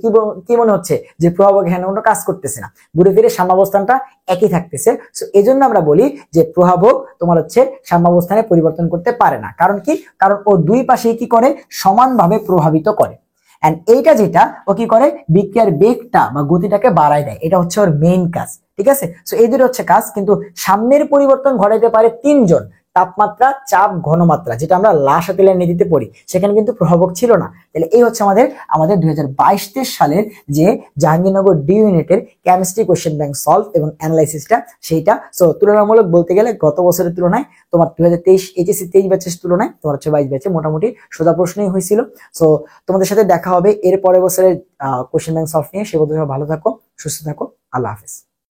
কি মনে হচ্ছে যে প্রভাবক এখানে কোনো কাজ করতেছে না, ঘুরে ফিরে সাম্যাবস্থানটা একই থাকতেছে। সো এই জন্য আমরা বলি যে প্রভাবক তোমার হচ্ছে সাম্যাবস্থানে পরিবর্তন করতে পারে না। কারণ কি? কারণ ও দুই পাশে কি করে, সমানভাবে প্রভাবিত করে। এন্ড এইটা যেটা ও কি করে, বিক্রিয়ার বেগটা বা গতিটাকে বাড়ায় দেয়, এটা হচ্ছে ওর মেইন কাজ। ঠিক আছে, সো এই দুটো হচ্ছে কাজ। কিন্তু সামনের পরিবর্তন ঘটাইতে পারে তিনজন, তাপমাত্রা, চাপ, ঘনমাত্রা, যেটা আমরা লা শাতেলের নীতিতে পড়ি, সেখানে কিন্তু প্রভাবক ছিল না। তাহলে এই হচ্ছে আমাদের 2022-23 সালের যে জাহাঙ্গীরনগর ডি ইউনিটের কেমিস্ট্রি কোশ্চেন ব্যাংক সলভ এবং অ্যানালাইসিসটা সেইটা। সো তুলনামূলক বলতে গেলে গত বছরের তুলনায় তোমার 2023 এইচএসসি 23 ব্যাচের তুলনায় তোমার হচ্ছে 22 ব্যাচে মোটামুটি সোজা প্রশ্নই হয়েছিল। সো তোমাদের সাথে দেখা হবে এর পরের বছরের কোশ্চেন ব্যাংক সলভ নিয়ে। সে পর্যন্ত ভালো থাকো, সুস্থ থাকো, আল্লাহ হাফেজ।